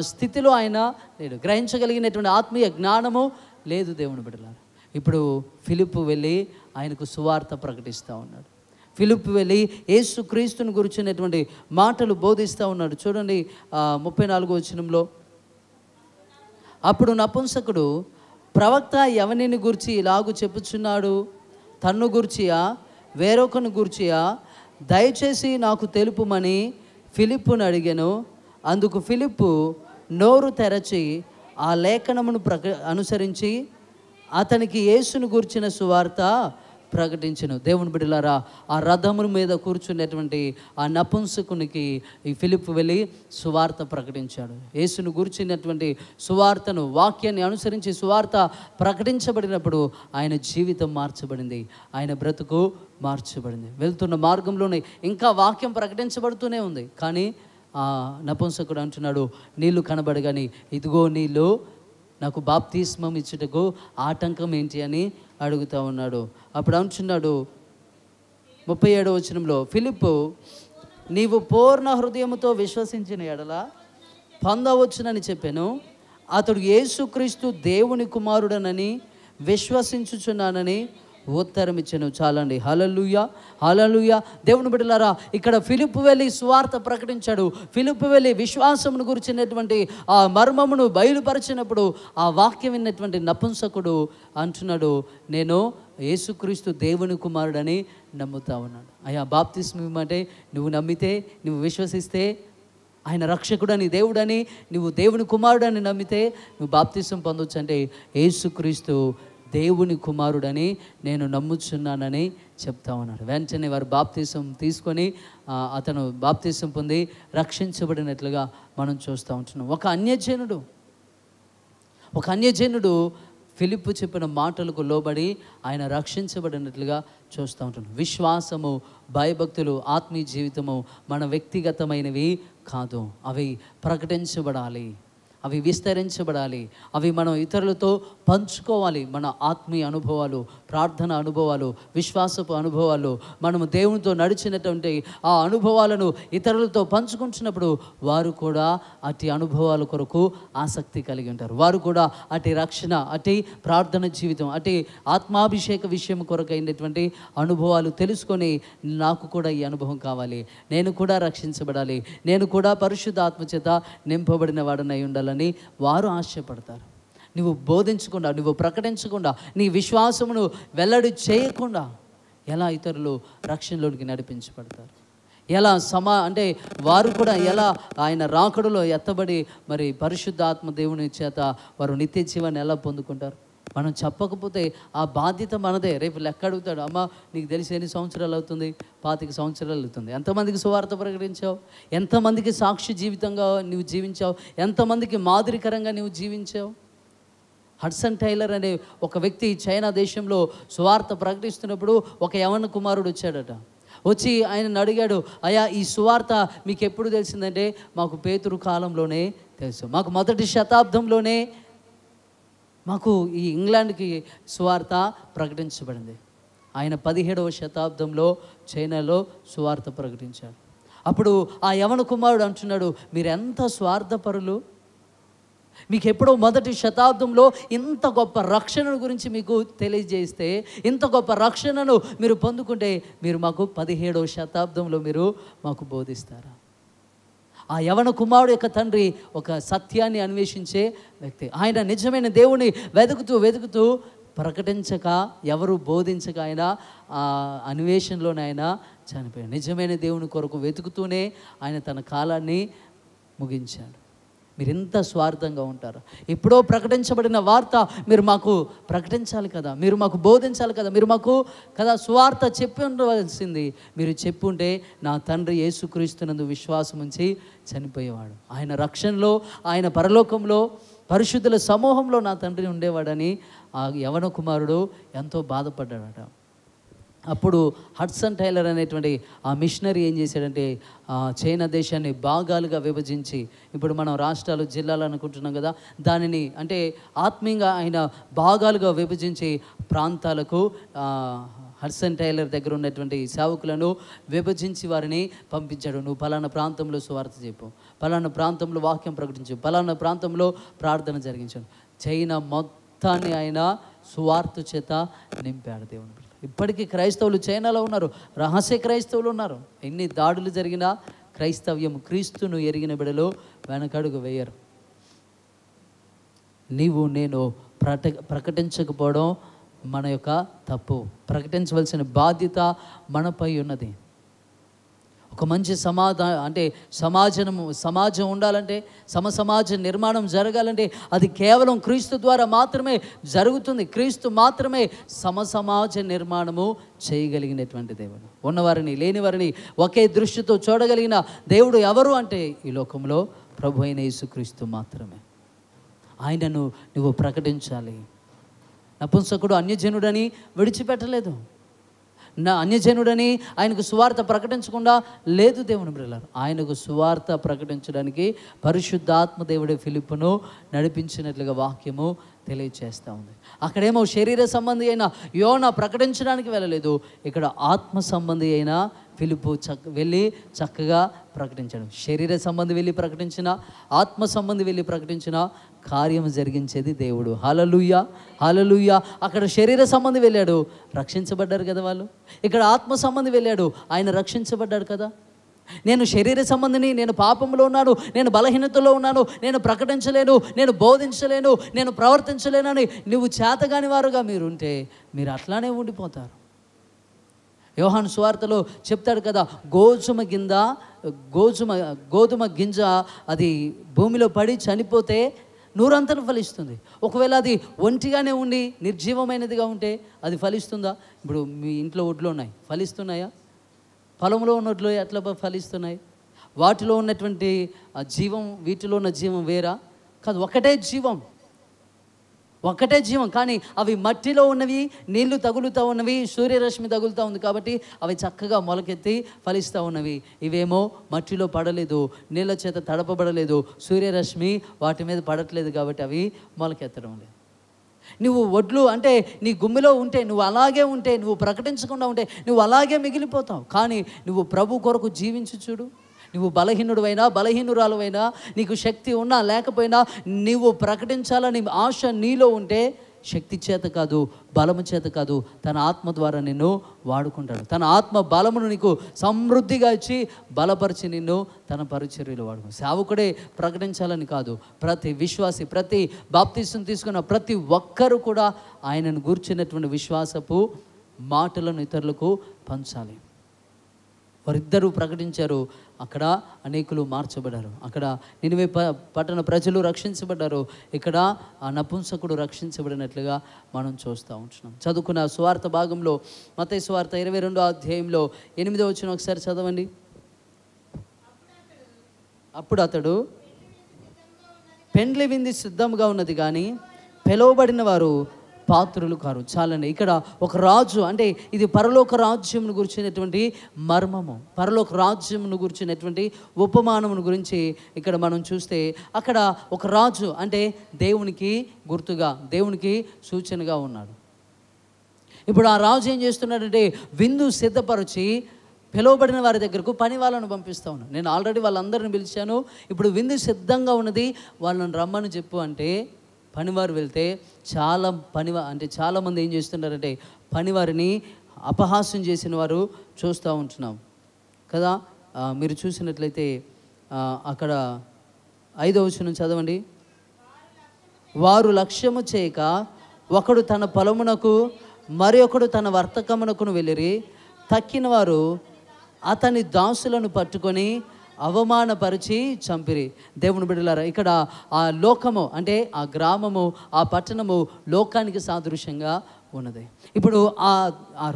స్థితిలో ఆయన లేడు. గ్రహించగలిగినటువంటి ఆత్మీయ జ్ఞానము లేదు దేవుని బిడ్డలారా. ఇప్పుడు ఫిలిప్పు వెళ్ళి ఆయనకు సువార్త ప్రకటిస్తూ ఉన్నాడు. ఫిలిప్పు వెళ్ళి యేసు క్రీస్తుని గురించినటువంటి మాటలు బోధిస్తూ ఉన్నాడు. చూడండి 34వ వచనంలో, అప్పుడు నపుంసకుడు, ప్రవక్త ఎవనిని గూర్చి ఇలాగు చెప్పుచున్నాడు? తన్ను గూర్చియా వేరొకని గూర్చియా? దయచేసి నాకు తెలుపుమని ఫిలిప్పును అడిగాను. అందుకు ఫిలిప్పు నోరు తెరచి ఆ లేఖనమును అనుసరించి అతనికి యేసును గూర్చిన సువార్త ప్రకటించను. దేవుని బిడ్డలారా, ఆ రథముల మీద కూర్చున్నటువంటి ఆ నపుంసకునికి ఈ ఫిలిప్పు వెళ్ళి సువార్త ప్రకటించాడు. యేసును గూర్చినటువంటి సువార్తను, వాక్యాన్ని అనుసరించి సువార్త ప్రకటించబడినప్పుడు ఆయన జీవితం మార్చబడింది, ఆయన బ్రతుకు మార్చబడింది. వెళ్తున్న మార్గంలోనే ఇంకా వాక్యం ప్రకటించబడుతూనే ఉంది. కానీ ఆ నపుంసకుడు అంటున్నాడు, నీళ్లు కనబడగాని ఇదిగో నీళ్ళు, నాకు బాప్తిస్మం ఇచ్చుటకు ఆటంకం ఏంటి అని అడుగుతూ ఉన్నాడు. అప్పుడు అంటున్నాడు 37వ వచనంలో, ఫిలిప్పు, నీవు పూర్ణ హృదయముతో విశ్వసించిన ఎడల పొందవచ్చునని చెప్పాను. అతడు యేసుక్రీస్తు దేవుని కుమారుడనని విశ్వసించుచున్నానని ఉత్తరం ఇచ్చాను. చాలండి. హల్లెలూయా, హల్లెలూయా. దేవుని బిడ్డలారా, ఇక్కడ ఫిలిప్పు వెళ్ళి సువార్త ప్రకటించాడు. ఫిలిప్పు వెళ్ళి విశ్వాసమును గురించినటువంటి ఆ మర్మమును బయలుపరిచినప్పుడు ఆ వాక్యం విన్నటువంటి నపుంసకుడు అంటున్నాడు, నేను యేసుక్రీస్తు దేవుని కుమారుడని నమ్ముతా ఉన్నాడు. అయ్యా, బాప్తిస్మం ఇవ్వమంటే నువ్వు నమ్మితే, నువ్వు విశ్వసిస్తే, ఆయన రక్షకుడని, దేవుడని, నువ్వు దేవుని కుమారుడని నమ్మితే నువ్వు బాప్తిస్మం పొందొచ్చు. అంటే యేసుక్రీస్తు దేవుని కుమారుడని నేను నమ్ముచున్నానని చెప్తా ఉన్నాడు. వెంటనే వారు బాప్తిసం తీసుకొని అతను బాప్తిసం పొంది రక్షించబడినట్లుగా మనం చూస్తూ ఉంటున్నాం. ఒక అన్యజనుడు ఫిలిప్పు చెప్పిన మాటలకు లోబడి ఆయన రక్షించబడినట్లుగా చూస్తూ ఉంటున్నాం. విశ్వాసము, భయభక్తులు, ఆత్మీయ జీవితము మన వ్యక్తిగతమైనవి కాదు. అవి ప్రకటించబడాలి, అవి విస్తరించబడాలి, అవి మనం ఇతరులతో పంచుకోవాలి. మన ఆత్మీయ అనుభవాలు, ప్రార్థన అనుభవాలు, విశ్వాసపు అనుభవాలు, మనము దేవునితో నడిచినటువంటి ఆ అనుభవాలను ఇతరులతో పంచుకుంటున్నప్పుడు వారు కూడా అటు అనుభవాల కొరకు ఆసక్తి కలిగి ఉంటారు. వారు కూడా అటు రక్షణ, అటు ప్రార్థన జీవితం, అటు ఆత్మాభిషేక విషయం కొరకు అయినటువంటి అనుభవాలు తెలుసుకొని, నాకు కూడా ఈ అనుభవం కావాలి, నేను కూడా రక్షించబడాలి, నేను కూడా పరిశుద్ధ ఆత్మచేత నింపబడిన వాడనై ఉండాలని వారు ఆశపడతారు. నువ్వు బోధించకుండా, నువ్వు ప్రకటించకుండా, నీ విశ్వాసమును వెల్లడి చేయకుండా ఎలా ఇతరులు రక్షణలోనికి నడిపించబడతారు? ఎలా అంటే వారు కూడా ఎలా ఆయన రాకడలో ఎత్తబడి మరి పరిశుద్ధాత్మ దేవుని చేత వారు నిత్య జీవాన్ని ఎలా పొందుకుంటారు? మనం చెప్పకపోతే ఆ బాధ్యత మనదే. రేపు లెక్క అడుగుతాడు, అమ్మ నీకు తెలిసి ఎన్ని సంవత్సరాలు అవుతుంది? 25 సంవత్సరాలు అవుతుంది. ఎంతమందికి సువార్త ప్రకటించావు? ఎంతమందికి సాక్షి జీవితంగా నువ్వు జీవించావు? ఎంతమందికి మాదిరికరంగా నువ్వు జీవించావు? హడ్సన్ టైలర్ అనే ఒక వ్యక్తి చైనా దేశంలో సువార్త ప్రకటిస్తున్నప్పుడు ఒక యవన కుమారుడు వచ్చాడట. వచ్చి ఆయనను అడిగాడు, అయ్యా ఈ సువార్త మీకు ఎప్పుడు తెలిసిందంటే, మాకు పేతురు కాలంలోనే తెలుసు, మాకు మొదటి శతాబ్దంలోనే మాకు ఈ ఇంగ్లాండ్కి సువార్త ప్రకటించబడింది. ఆయన 17వ శతాబ్దంలో చైనాలో సువార్త ప్రకటించాడు. అప్పుడు ఆ యవన కుమారుడు అంటున్నాడు, మీరు ఎంత స్వార్థపరులు, మీకు ఎప్పుడో మొదటి శతాబ్దంలో ఇంత గొప్ప రక్షణను గురించి మీకు తెలియజేస్తే, ఇంత గొప్ప రక్షణను మీరు పొందుకుంటే మీరు మాకు 17వ శతాబ్దంలో మీరు మాకు బోధిస్తారా? ఆ యవన కుమారుడు యొక్క తండ్రి ఒక సత్యాన్ని అన్వేషించే వ్యక్తి. ఆయన నిజమైన దేవుని వెతుకుతూ ప్రకటించక, ఎవరు బోధించక ఆయన ఆ అన్వేషణలోనే ఆయన చనిపోయాడు. నిజమైన దేవుని కొరకు వెతుకుతూనే ఆయన తన కాలాన్ని ముగించాడు. మీరు ఎంత స్వార్థంగా ఉంటారు? ఎప్పుడో ప్రకటించబడిన వార్త మీరు మాకు ప్రకటించాలి కదా, మీరు మాకు బోధించాలి కదా, మీరు మాకు కదా సువార్త చెప్పి ఉండవలసింది. మీరు చెప్పుంటే నా తండ్రి యేసుక్రీస్తునందు విశ్వాసం ఉంచి చనిపోయేవాడు, ఆయన రక్షణలో, ఆయన పరలోకంలో పరిశుద్ధుల సమూహంలో నా తండ్రి ఉండేవాడని ఆ యవన కుమారుడు ఎంతో బాధపడ్డాడట. అప్పుడు హడ్సన్ టైలర్ అనేటువంటి ఆ మిషనరీ ఏం చేశాడంటే చైనా దేశాన్ని భాగాలుగా విభజించి, ఇప్పుడు మనం రాష్ట్రాలు జిల్లాలు అనుకుంటున్నాం కదా, దానిని అంటే ఆత్మీయంగా ఆయన భాగాలుగా విభజించి ప్రాంతాలకు హడ్సన్ టైలర్ దగ్గర ఉన్నటువంటి సేవకులను విభజించి వారిని పంపించాడు. నువ్వు పలానా ప్రాంతంలో సువార్త చెప్పు, పలానా ప్రాంతంలో వాక్యం ప్రకటించు, పలానా ప్రాంతంలో ప్రార్థన జరిగించాడు. చైనా మొత్తాన్ని ఆయన సువార్త చేత నింపాడు దేవుని. ఇప్పటికీ క్రైస్తవులు చైనాలో ఉన్నారు, రహస్య క్రైస్తవులు ఉన్నారు. ఎన్ని దాడులు జరిగినా క్రైస్తవ్యం క్రీస్తును ఎరిగిన బిడలో వెనకడుగు వేయరు. నీవు నేను ప్రకటించకపోవడం మన యొక్క తప్పు. ప్రకటించవలసిన బాధ్యత మనపై ఉన్నది. ఒక మంచి సమాజం ఉండాలంటే, సమాజ నిర్మాణం జరగాలంటే అది కేవలం క్రీస్తు ద్వారా మాత్రమే జరుగుతుంది. క్రీస్తు మాత్రమే సమాజ నిర్మాణము చేయగలిగినటువంటి దేవుడు. ఉన్నవారిని లేనివారిని ఒకే దృష్టితో చూడగలిగిన దేవుడు ఎవరు అంటే ఈ లోకంలో ప్రభు అయిన యేసుక్రీస్తు మాత్రమే. ఆయనను నువ్వు ప్రకటించాలి. నపుంసకుడు అన్యజనుడని విడిచిపెట్టలేదు. అన్యజనుడని ఆయనకు సువార్త ప్రకటించకుండా లేదు దేవుని బిడ్డలారా. ఆయనకు సువార్త ప్రకటించడానికి పరిశుద్ధాత్మ దేవుడే ఫిలిప్పును నడిపించినట్లుగా వాక్యము తెలియచేస్తూ ఉంది. అక్కడేమో శరీర సంబంధి అయిన యోనా ప్రకటించడానికి వెళ్ళలేదు, ఇక్కడ ఆత్మ సంబంధి అయిన ఫిలిప్పు వెళ్ళి చక్కగా ప్రకటించాడు. శరీర సంబంధి వెళ్ళి ప్రకటించిన, ఆత్మ సంబంధి వెళ్ళి ప్రకటించిన కార్యం జరిగించేది దేవుడు. హల్లెలూయా, హల్లెలూయా. అక్కడ శరీర సంబంధి వెళ్ళాడు, రక్షించబడ్డారు కదా వాళ్ళు. ఇక్కడ ఆత్మ సంబంధి వెళ్ళాడు, ఆయన రక్షించబడ్డాడు కదా. నేను శరీర సంబంధిని, నేను పాపంలో ఉన్నాను, నేను బలహీనతలో ఉన్నాను, నేను ప్రకటించలేను, నేను బోధించలేను, నేను ప్రవర్తించలేనని నువ్వు చేతగాని వారుగా మీరుంటే మీరు అట్లానే ఉండిపోతారు. యోహాను సువార్తలో చెప్తాడు కదా, గోధుమ గింజ అది భూమిలో పడి చనిపోతే నూరంతలు ఫలిస్తుంది. ఒకవేళ అది ఒంటిగానే ఉండి నిర్జీవమైనదిగా ఉంటే అది ఫలిస్తుందా? ఇప్పుడు మీ ఇంట్లో ఒడ్లు ఉన్నాయి, ఫలిస్తున్నాయా? పొలంలో ఉన్న ఒడ్లు ఎట్లా ఫలిస్తున్నాయి? వాటిలో ఉన్నటువంటి జీవం వీటిలో ఉన్న జీవం వేరా? కాదు, ఒకటే జీవం. కానీ అవి మట్టిలో ఉన్నవి, నీళ్లు తగులుతూ ఉన్నవి, సూర్యరశ్మి తగులుతూ ఉంది కాబట్టి అవి చక్కగా మొలకెత్తి ఫలిస్తూ ఉన్నవి. ఇవేమో మట్టిలో పడలేదు, నీళ్ళ చేత తడపబడలేదు, సూర్యరశ్మి వాటి మీద పడట్లేదు కాబట్టి అవి మొలకెత్తడం లేదు. నువ్వు వడ్లు అంటే నీ గుమ్మిలో ఉంటే, నువ్వు అలాగే ఉంటే, నువ్వు ప్రకటించకుండా ఉంటే నువ్వు అలాగే మిగిలిపోతావు. కానీ నువ్వు ప్రభు కొరకు జీవించి చూడు. నువ్వు బలహీనుడువైనా బలహీనురాలువైనా, నీకు శక్తి ఉన్నా లేకపోయినా, నీవు ప్రకటించాలని ఆశ నీలో ఉంటే శక్తి చేత కాదు, బలము చేత కాదు, తన ఆత్మ ద్వారా నిన్ను వాడుకుంటాడు. తన ఆత్మ బలమును నీకు సమృద్ధిగా ఇచ్చి బలపరిచి నిన్ను తన పరిచర్యలో వాడుకో. సేవకుడే ప్రకటించాలని కాదు, ప్రతి విశ్వాసి, ప్రతి బాప్తిసం తీసుకున్న ప్రతి ఒక్కరూ కూడా ఆయనను గూర్చినటువంటి విశ్వాసపు మాటలను ఇతరులకు పంచాలి. వారిద్దరూ ప్రకటించారు, అక్కడ అనేకులు మార్చబడ్డారు. అక్కడ నినివే పట్టణ ప్రజలు రక్షించబడ్డారు, ఇక్కడ ఆ నపుంసకుడు రక్షించబడినట్లుగా మనం చూస్తూ ఉంటున్నాం. చదువుకున్న సువార్త భాగంలో మత్తయి సువార్త 22వ అధ్యాయంలో 8వ వచనం ఒకసారి చదవండి. అప్పుడు అతడు పెండ్లి విందు సిద్ధంగా ఉన్నది కానీ పిలువబడిన వారు పాత్రులు కారు. చాలండి. ఇక్కడ ఒక రాజు అంటే ఇది పరలోక రాజ్యమును గురించినటువంటి మర్మము, పరలోక రాజ్యమును గురించినటువంటి ఉపమానమును గురించి ఇక్కడ మనం చూస్తే, అక్కడ ఒక రాజు అంటే దేవునికి గుర్తుగా, దేవునికి సూచనగా ఉన్నాడు. ఇప్పుడు ఆ రాజు ఏం చేస్తున్నాడంటే విందు సిద్ధపరిచి పిలువబడిన వారి దగ్గరకు పని వాళ్ళను పంపిస్తూ ఉన్నాను. నేను ఆల్రెడీ వాళ్ళందరిని పిలిచాను, ఇప్పుడు విందు సిద్ధంగా ఉన్నది, వాళ్ళని రమ్మని చెప్పు అంటే పనివారు వెళ్తే చాలామంది ఏం చేస్తున్నారంటే పనివారిని అపహాస్యం చేసిన వారు చూస్తూ ఉంటున్నాం కదా. మీరు చూసినట్లయితే అక్కడ 5వ వచనం చదవండి. వారు లక్ష్యము చేయక ఒకడు తన పొలమునకు మరి ఒకడు తన వర్తకమునకును వెళ్ళిరి. తక్కిన వారు అతని దాసులను పట్టుకొని అవమానపరిచి చంపిరి. దేవుని బిడ్డలారా, ఇక్కడ ఆ లోకము అంటే ఆ గ్రామము, ఆ పట్టణము లోకానికి సాదృశ్యంగా ఉన్నది. ఇప్పుడు ఆ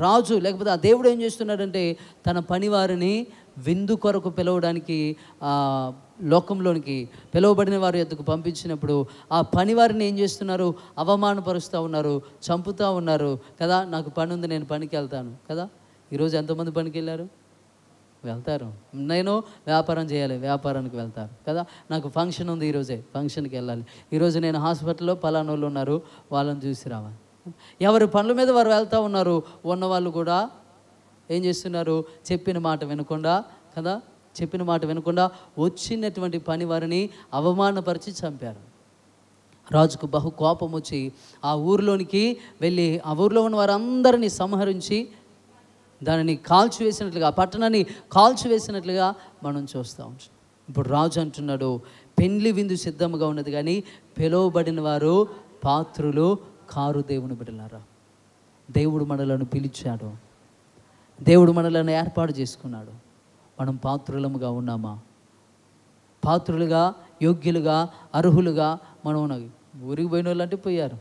రాజు లేకపోతే ఆ దేవుడు ఏం చేస్తున్నాడంటే తన పనివారిని విందు కొరకు పిలవడానికి లోకంలోనికి పిలువబడిన వారి యొద్దకు పంపించినప్పుడు ఆ పనివారిని ఏం చేస్తున్నారు? అవమానపరుస్తూ ఉన్నారు, చంపుతూ ఉన్నారు కదా. నాకు పని ఉంది, నేను పనికి వెళ్తాను కదా. ఈరోజు ఎంతమంది పనికి వెళ్ళారు? వెళ్తారు. నేను వ్యాపారం చేయాలి, వ్యాపారానికి వెళ్తారు కదా. నాకు ఫంక్షన్ ఉంది ఈరోజే, ఫంక్షన్కి వెళ్ళాలి. ఈరోజు నేను హాస్పిటల్లో పలానా వాళ్ళు ఉన్నారు, వాళ్ళని చూసి రావాలి. ఎవరి పనుల మీద వారు వెళ్తూ ఉన్నారు. ఉన్నవాళ్ళు కూడా ఏం చేస్తున్నారు? చెప్పిన మాట వినకుండా కదా, చెప్పిన మాట వినకుండా వచ్చినటువంటి పని వారిని అవమానపరిచి చంపారు. రాజుకు బహు కోపం వచ్చి ఆ ఊరిలోనికి వెళ్ళి ఆ ఊరిలో ఉన్న వారందరినీ సంహరించి దానిని కాల్చివేసినట్లుగా, ఆ పట్టణాన్ని కాల్చివేసినట్లుగా మనం చూస్తూ ఉంటాం. ఇప్పుడు రాజు అంటున్నాడు, పెండ్లి విందు సిద్ధంగా ఉన్నది కానీ పిలువబడిన వారు పాత్రులు కారు. దేవుని బిడ్డలారా, దేవుడు మనలను పిలిచాడు, దేవుడు మనలను ఏర్పాటు చేసుకున్నాడు. మనం పాత్రులముగా ఉన్నామా? పాత్రులుగా, యోగ్యులుగా, అర్హులుగా మనం ఉన్నాం. ఊరికి పోయిన వాళ్ళు అంటే పోయారు,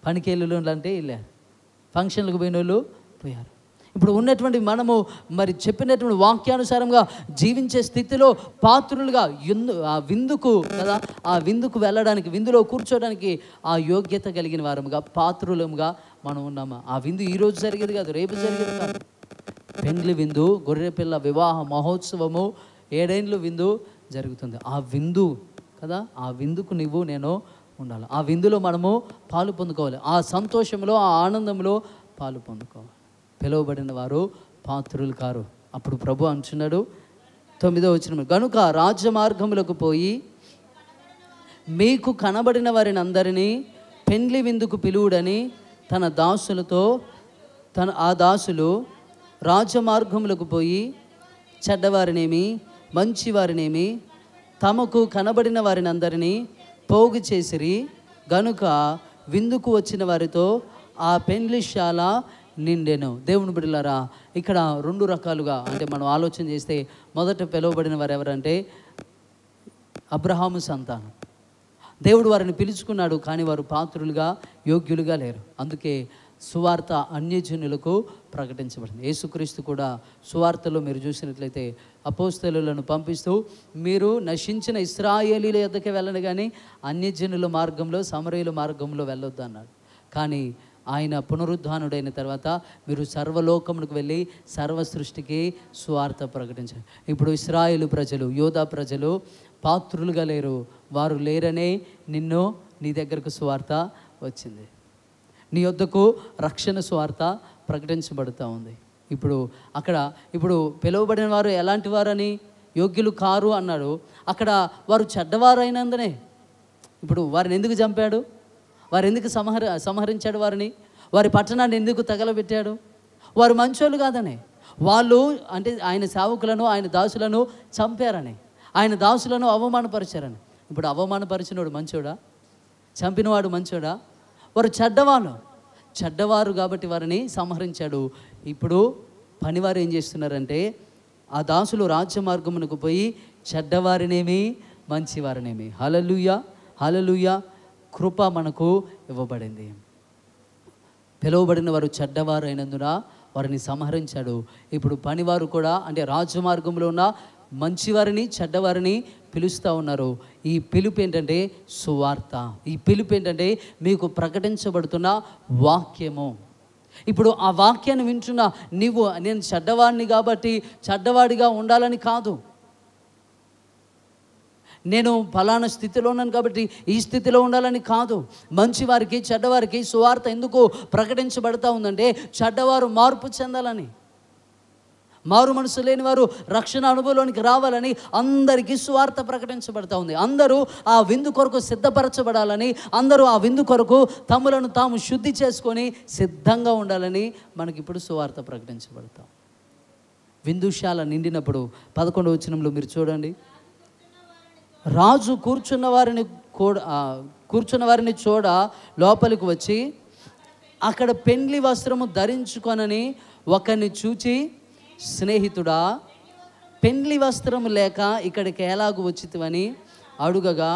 పనికి వెళ్ళిన అంటే వెళ్ళారు, ఫంక్షన్లకు పోయిన వాళ్ళు పోయారు. ఇప్పుడు ఉన్నటువంటి మనము మరి చెప్పినటువంటి వాక్యానుసారంగా జీవించే స్థితిలో పాత్రులుగా ఆ విందుకు కదా, ఆ విందుకు వెళ్ళడానికి, విందులో కూర్చోడానికి ఆ యోగ్యత కలిగిన వారముగా, పాత్రులముగా మనం ఉన్నామా? ఆ విందు ఈరోజు జరిగేది కాదు, రేపు జరిగేది కాదు. పెండ్లి విందు, గొర్రెపిల్ల వివాహ మహోత్సవము, 7 ఏళ్ళు విందు జరుగుతుంది. ఆ విందు కదా, ఆ విందుకు నువ్వు నేను ఉండాలి. ఆ విందులో మనము పాలు పొందుకోవాలి. ఆ సంతోషంలో, ఆ ఆనందంలో పాలు పొందుకోవాలి. పిలువబడిన వారు పాత్రులు కారు. అప్పుడు ప్రభు అంటున్నాడు 9వ వచనం, కనుక రాజ్య మార్గములకు పోయి మీకు కనబడిన వారిని అందరినీ పెండ్లి విందుకు పిలువుడని తన దాసులతో ఆ దాసులు రాజ్య మార్గములకు పోయి చెడ్డవారినేమి మంచివారినేమి తమకు కనబడిన వారిని అందరినీ పోగు చేసిరి. గనుక విందుకు వచ్చిన వారితో ఆ పెండ్లిశాల నిండెను. దేవుని బిడ్డలారా, ఇక్కడ 2 రకాలుగా అంటే మనం ఆలోచన చేస్తే, మొదట పిలువబడిన వారు ఎవరంటే అబ్రహాము సంతానం. దేవుడు వారిని పిలుచుకున్నాడు, కానీ వారు పాత్రులుగా, యోగ్యులుగా లేరు. అందుకే సువార్త అన్యజనులకు ప్రకటించబడింది. యేసుక్రీస్తు కూడా సువార్తలో మీరు చూసినట్లయితే అపోస్తలులను పంపిస్తూ, మీరు నశించిన ఇశ్రాయేలీల యొద్దకే వెళ్ళండి కానీ అన్యజనుల మార్గంలో, సమరయుల మార్గంలో వెళ్ళొద్దు అన్నాడు. కానీ ఆయన పునరుద్ధానుడైన తర్వాత మీరు సర్వలోకమునకు వెళ్ళి సర్వ సృష్టికి సువార్త ప్రకటించారు. ఇప్పుడు ఇశ్రాయేలు ప్రజలు, యోధా ప్రజలు పాత్రులుగా లేరు. వారు లేరనే నీ దగ్గరకు సువార్త వచ్చింది, నీ యొద్దకు రక్షణ సువార్త ప్రకటించబడుతూ ఉంది. ఇప్పుడు పిలువబడిన వారు ఎలాంటి వారని, యోగ్యులు కారు అన్నాడు. అక్కడ వారు చెడ్డవారైనందునే ఇప్పుడు వారిని ఎందుకు చంపాడు? వారు ఎందుకు సంహరించాడు? వారి పట్టణాన్ని ఎందుకు తగలబెట్టాడు? వారు మంచోళ్ళు కాదని, వాళ్ళు అంటే ఆయన సేవకులను, ఆయన దాసులను చంపారని, ఆయన దాసులను అవమానపరిచారని. ఇప్పుడు అవమానపరిచినోడు మంచోడా? చంపినవాడు మంచోడా? వారు చెడ్డవారు కాబట్టి వారిని సంహరించాడు. ఇప్పుడు పనివారు ఏం చేస్తున్నారంటే, ఆ దాసులు రాజ్య మార్గమునకు పోయి చెడ్డవారినేమి మంచివారినేమి. హల్లెలూయా, హల్లెలూయా. కృప మనకు ఇవ్వబడింది. పిలువబడిన వారు చెడ్డవారు అయినందున వారిని సంహరించాడు. ఇప్పుడు పనివారు కూడా అంటే రాజ్య మార్గంలో ఉన్న మంచివారిని, చెడ్డవారిని పిలుస్తూ ఉన్నారు. ఈ పిలుపు ఏంటంటే సువార్త. ఈ పిలుపు ఏంటంటే మీకు ప్రకటించబడుతున్న వాక్యము. ఇప్పుడు ఆ వాక్యాన్ని వింటున్న నీవు, నేను చెడ్డవాడిని కాబట్టి చెడ్డవాడిగా ఉండాలని కాదు, నేను ఫలానా స్థితిలో ఉన్నాను కాబట్టి ఈ స్థితిలో ఉండాలని కాదు. మంచివారికి, చెడ్డవారికి సువార్త ఎందుకు ప్రకటించబడతా ఉందంటే చెడ్డవారు మార్పు చెందాలని, మారు మనసు లేని వారు రక్షణ అనుభవంలోనికి రావాలని అందరికీ సువార్త ప్రకటించబడతా ఉంది. అందరూ ఆ విందు కొరకు సిద్ధపరచబడాలని, అందరూ ఆ విందు కొరకు తమలను తాము శుద్ధి చేసుకొని సిద్ధంగా ఉండాలని మనకిప్పుడు సువార్త ప్రకటించబడతాం. విందుశాల నిండినప్పుడు 11వ వచనంలో మీరు చూడండి, రాజు కూర్చున్న వారిని చూడ లోపలికి వచ్చి అక్కడ పెండ్లి వస్త్రము ధరించుకొనని ఒకరిని చూచి, స్నేహితుడా, పెండ్లి వస్త్రము లేక ఇక్కడికి ఎలాగూ వచ్చితివని అడుగగా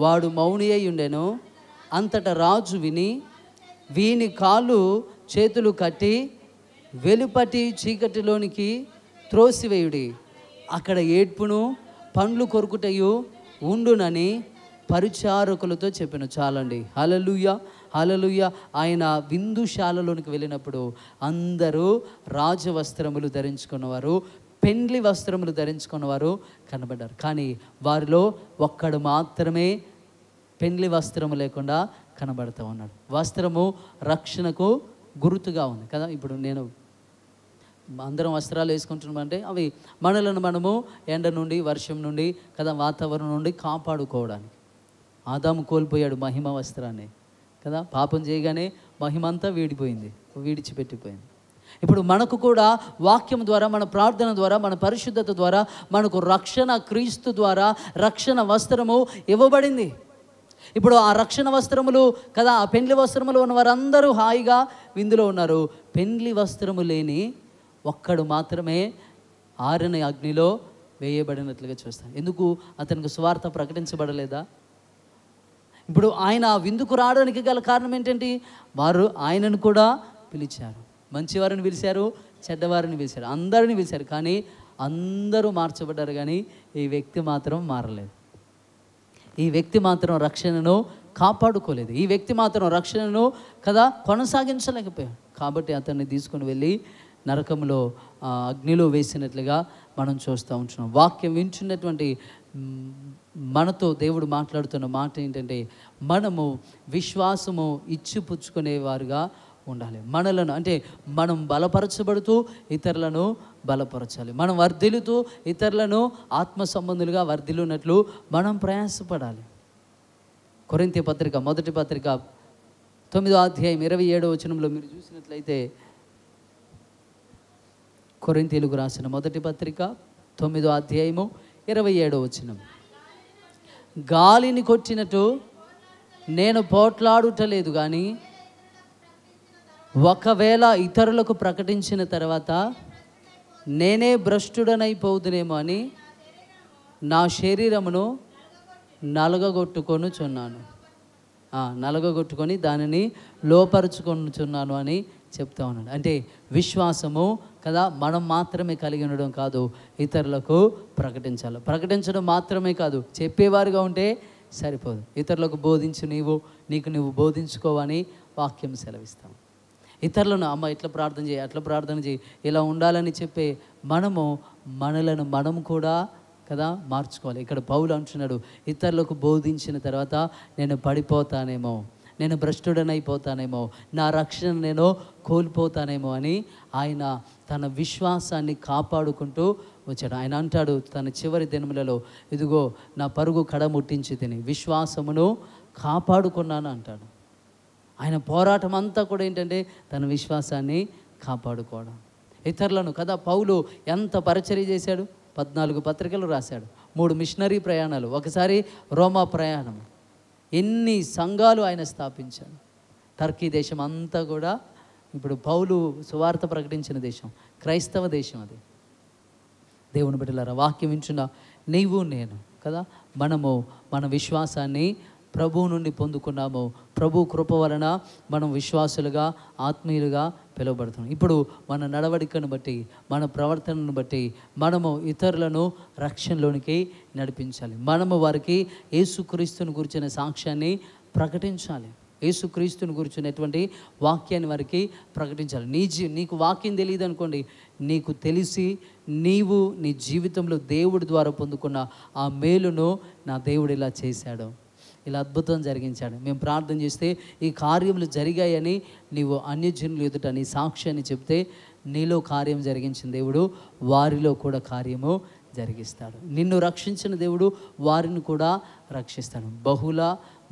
వాడు మౌని అయి ఉండెను. అంతటా రాజు వీని కాళ్ళు చేతులు కట్టి వెలుపటి చీకటిలోనికి త్రోసివేయుడి, అక్కడ ఏడ్పును పండ్లు కొరుకుటయు ఉండునని పరిచారకులతో చెప్పాను. చాలండి. హల్లెలూయా, హల్లెలూయా. ఆయన విందుశాలలోనికి వెళ్ళినప్పుడు అందరూ రాజవస్త్రములు ధరించుకున్నవారు, పెండ్లి వస్త్రములు ధరించుకున్నవారు కనబడ్డారు. కానీ వారిలో ఒక్కడు మాత్రమే పెండ్లి వస్త్రము లేకుండా కనబడుతూ ఉన్నాడు. వస్త్రము రక్షణకు గుర్తుగా ఉంది కదా. ఇప్పుడు నేను అందరం వస్త్రాలు వేసుకుంటున్నామంటే అవి మనలను మనము ఎండ నుండి, వర్షం నుండి కదా, వాతావరణం నుండి కాపాడుకోవడానికి. ఆదాము కోల్పోయాడు మహిమ వస్త్రాన్ని కదా. పాపం చేయగానే మహిమ అంతా విడిచిపెట్టిపోయింది. ఇప్పుడు మనకు కూడా వాక్యం ద్వారా, మన ప్రార్థన ద్వారా, మన పరిశుద్ధత ద్వారా మనకు రక్షణ, క్రీస్తు ద్వారా రక్షణ వస్త్రము ఇవ్వబడింది. ఇప్పుడు ఆ రక్షణ వస్త్రములు కదా, ఆ పెండ్లి వస్త్రములు ఉన్న వారందరూ హాయిగా విందులో ఉన్నారు. పెండ్లి వస్త్రము లేని ఒక్కడు మాత్రమే ఆరిన అగ్నిలో వేయబడినట్లుగా చూస్తాం. ఎందుకు? అతనికి సువార్త ప్రకటించబడలేదా? ఇప్పుడు ఆయన విందుకు రావడానికి గల కారణం ఏంటంటే వారు ఆయనను కూడా పిలిచారు. మంచివారిని పిలిచారు, చెడ్డవారిని పిలిచారు, అందరిని పిలిచారు. కానీ అందరూ మార్చబడ్డారు. కానీ ఈ వ్యక్తి మాత్రం మారలేదు. ఈ వ్యక్తి మాత్రం రక్షణను కాపాడుకోలేదు. ఈ వ్యక్తి మాత్రం రక్షణను కదా కొనసాగించలేకపోయాడు. కాబట్టి అతన్ని తీసుకుని వెళ్ళి నరకంలో అగ్నిలో వేసినట్లుగా మనం చూస్తూ ఉంటున్నాం. వాక్యం వింటున్నటువంటి మనతో దేవుడు మాట్లాడుతున్న మాట ఏంటంటే మనము విశ్వాసము ఇచ్చిపుచ్చుకునేవారుగా ఉండాలి. మనలను అంటే మనం బలపరచబడుతూ ఇతరులను బలపరచాలి. మనం వర్ధిల్లుతూ ఇతరులను ఆత్మ సంబంధులుగా వర్ధిల్లున్నట్లు మనం ప్రయాసపడాలి. కొరింథీ పత్రిక, మొదటి పత్రిక 9వ అధ్యాయం 27వ వచనంలో మీరు చూసినట్లయితే, కొరింథీయులకు రాసిన మొదటి పత్రిక 9వ అధ్యాయము 27వ వచనం, గాలిని కొట్టినట్టు నేను పోట్లాడుటలేదు, కానీ ఒకవేళ ఇతరులకు ప్రకటించిన తర్వాత నేనే భ్రష్టుడనైపోదునేమో అని నా శరీరమును నలగగొట్టుకొని దానిని లోపరుచుకొనుచున్నాను అని చెప్తా ఉన్నాడు. అంటే విశ్వాసము కదా మనం మాత్రమే కలిగి ఉండడం కాదు, ఇతరులకు ప్రకటించాలి. ప్రకటించడం మాత్రమే కాదు, చెప్పేవారుగా ఉంటే సరిపోదు. ఇతరులకు బోధించు, నీకు నువ్వు బోధించుకోవని వాక్యం సెలవిస్తాం. ఇతరులను అమ్మ ఇట్లా ప్రార్థన చేయి, అట్లా ప్రార్థన చేయి, ఇలా ఉండాలని చెప్పే మనలను మనం కూడా కదా మార్చుకోవాలి. ఇక్కడ పౌలు అంటున్నాడు, ఇతరులకు బోధించిన తర్వాత నేను పడిపోతానేమో, నేను భ్రష్టుడనైపోతానేమో, నా రక్షణ నేను కోల్పోతానేమో అని ఆయన తన విశ్వాసాన్ని కాపాడుకుంటూ వచ్చాడు. ఆయన అంటాడు తన చివరి దినములలో, ఇదిగో నా పరుగు కడముట్టించి తిని విశ్వాసమును కాపాడుకున్నాను అంటాడు. ఆయన పోరాటం అంతా కూడా ఏంటంటే తన విశ్వాసాన్ని కాపాడుకోవడం. ఇతరులను కదా పౌలు ఎంత పరిచర్య చేశాడు. 14 పత్రికలు రాశాడు, 3 మిషనరీ ప్రయాణాలు, ఒకసారి రోమా ప్రయాణం, ఎన్ని సంఘాలు ఆయన స్థాపించాడు. టర్కీ దేశం అంతా కూడా ఇప్పుడు పౌలు సువార్త ప్రకటించిన దేశం, క్రైస్తవ దేశం అది. దేవుని బిడ్డలారా, వాక్యం వింటున్న నీవు నేను కదా, మనము మన విశ్వాసాన్ని ప్రభువు నుండి పొందుకున్నాము. ప్రభు కృప వలన మనం విశ్వాసులుగా, ఆత్మీయులుగా పిలువబడుతున్నాం. ఇప్పుడు మన నడవడికను బట్టి, మన ప్రవర్తనను బట్టి మనము ఇతరులను రక్షణలోనికి నడిపించాలి. మనము వారికి యేసుక్రీస్తుని గురించిన సాక్ష్యాన్ని ప్రకటించాలి. యేసుక్రీస్తుని గురించినటువంటి వాక్యాన్ని వారికి ప్రకటించాలి. నీకు వాక్యం తెలియదు అనుకోండి, నీకు తెలిసి నీవు నీ జీవితంలో దేవుడి ద్వారా పొందుకున్న ఆ మేలును నా దేవుడు ఇలా చేశాడు, ఇలా అద్భుతం జరిగించాడు, మేము ప్రార్థన చేస్తే ఈ కార్యములు జరిగాయని నీవు అన్యజనులు ఎదుట నీ సాక్ష్యాన్ని చెప్తే నీలో కార్యం జరిగించిన దేవుడు వారిలో కూడా కార్యము జరిగిస్తాడు. నిన్ను రక్షించిన దేవుడు వారిని కూడా రక్షిస్తాడు.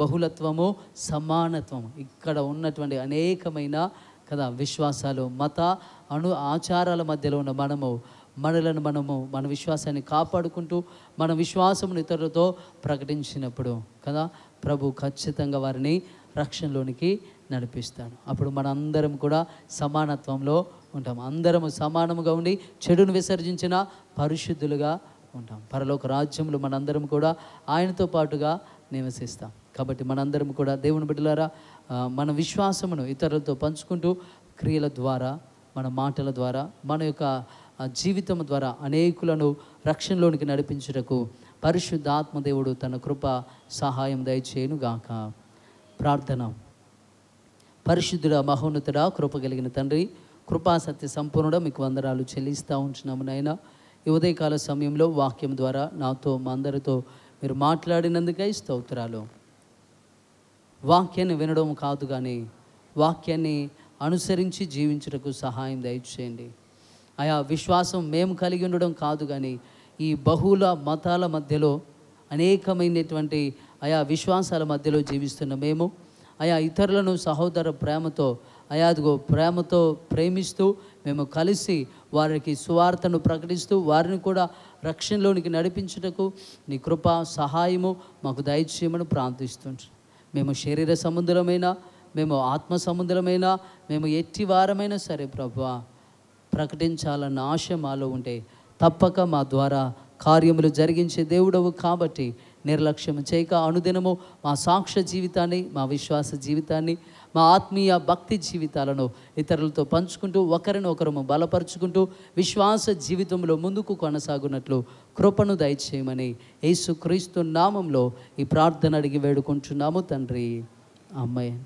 బహుళత్వము, సమానత్వము, ఇక్కడ ఉన్నటువంటి అనేకమైన కదా విశ్వాసాలు, మత ఆచారాల మధ్యలో ఉన్న మనము మన విశ్వాసాన్ని కాపాడుకుంటూ మన విశ్వాసమును ఇతరులతో ప్రకటించినప్పుడు కదా ప్రభు ఖచ్చితంగా వారిని రక్షణలోనికి నడిపిస్తాడు. అప్పుడు మనందరం కూడా సమానత్వంలో ఉంటాం. అందరము సమానముగా ఉండి చెడును విసర్జించిన పరిశుద్ధులుగా ఉంటాం. పరలోక రాజ్యంలో మనందరం కూడా ఆయనతో పాటుగా నివసిస్తాం. కాబట్టి మనందరం కూడా దేవుని బిడ్డలారా మన విశ్వాసమును ఇతరులతో పంచుకుంటూ క్రియల ద్వారా, మన మాటల ద్వారా, మన యొక్క జీవితం ద్వారా అనేకులను రక్షణలోనికి నడిపించుటకు పరిశుద్ధాత్మ దేవుడు తన కృప సహాయం దయచేయును గాక. ప్రార్థన. పరిశుద్ధుడ మహోన్నతుడ కృప కలిగిన తండ్రి, కృపా సత్య సంపూర్ణుడ మీకు వందనాలు చెల్లిస్తూ ఉంటున్నాము నాయన. ఈ ఉదయకాల సమయంలో వాక్యం ద్వారా నాతో మా అందరితో మీరు మాట్లాడినందుకై స్తోత్రాలు. వాక్యాన్ని వినడం కాదు కానీ వాక్యాన్ని అనుసరించి జీవించుటకు సహాయం దయచేయండి. ఆయా విశ్వాసం మేము కలిగి ఉండడం కాదు కానీ ఈ బహుళ మతాల మధ్యలో అనేకమైనటువంటి ఆయా విశ్వాసాల మధ్యలో జీవిస్తున్న మేము ఆయా ఇతరులను సహోదర ప్రేమతో అయాదిగో ప్రేమతో ప్రేమిస్తూ మేము కలిసి వారికి సువార్తను ప్రకటిస్తూ వారిని కూడా రక్షణలోనికి నడిపించుటకు నీ కృప సహాయము మాకు దయచేయమని ప్రార్థిస్తుంటాం. మేము శరీర సముద్రమైన, మేము ఆత్మ సముద్రమైన, మేము ఎట్టి వారమైనా సరే ప్రభువా ప్రకటించాలన్న ఆశ మాలో ఉంటే తప్పక మా ద్వారా కార్యములు జరిగించే దేవుడవు కాబట్టి నిర్లక్ష్యం చేయక అనుదినము మా సాక్ష్య జీవితాన్ని, మా విశ్వాస జీవితాన్ని, మా ఆత్మీయ భక్తి జీవితాలను ఇతరులతో పంచుకుంటూ ఒకరినొకరము బలపరుచుకుంటూ విశ్వాస జీవితంలో ముందుకు కొనసాగునట్లు కృపను దయచేయమని యేసుక్రీస్తు నామంలో ఈ ప్రార్థన అడిగి వేడుకుంటున్నాము తండ్రి. ఆమేన్.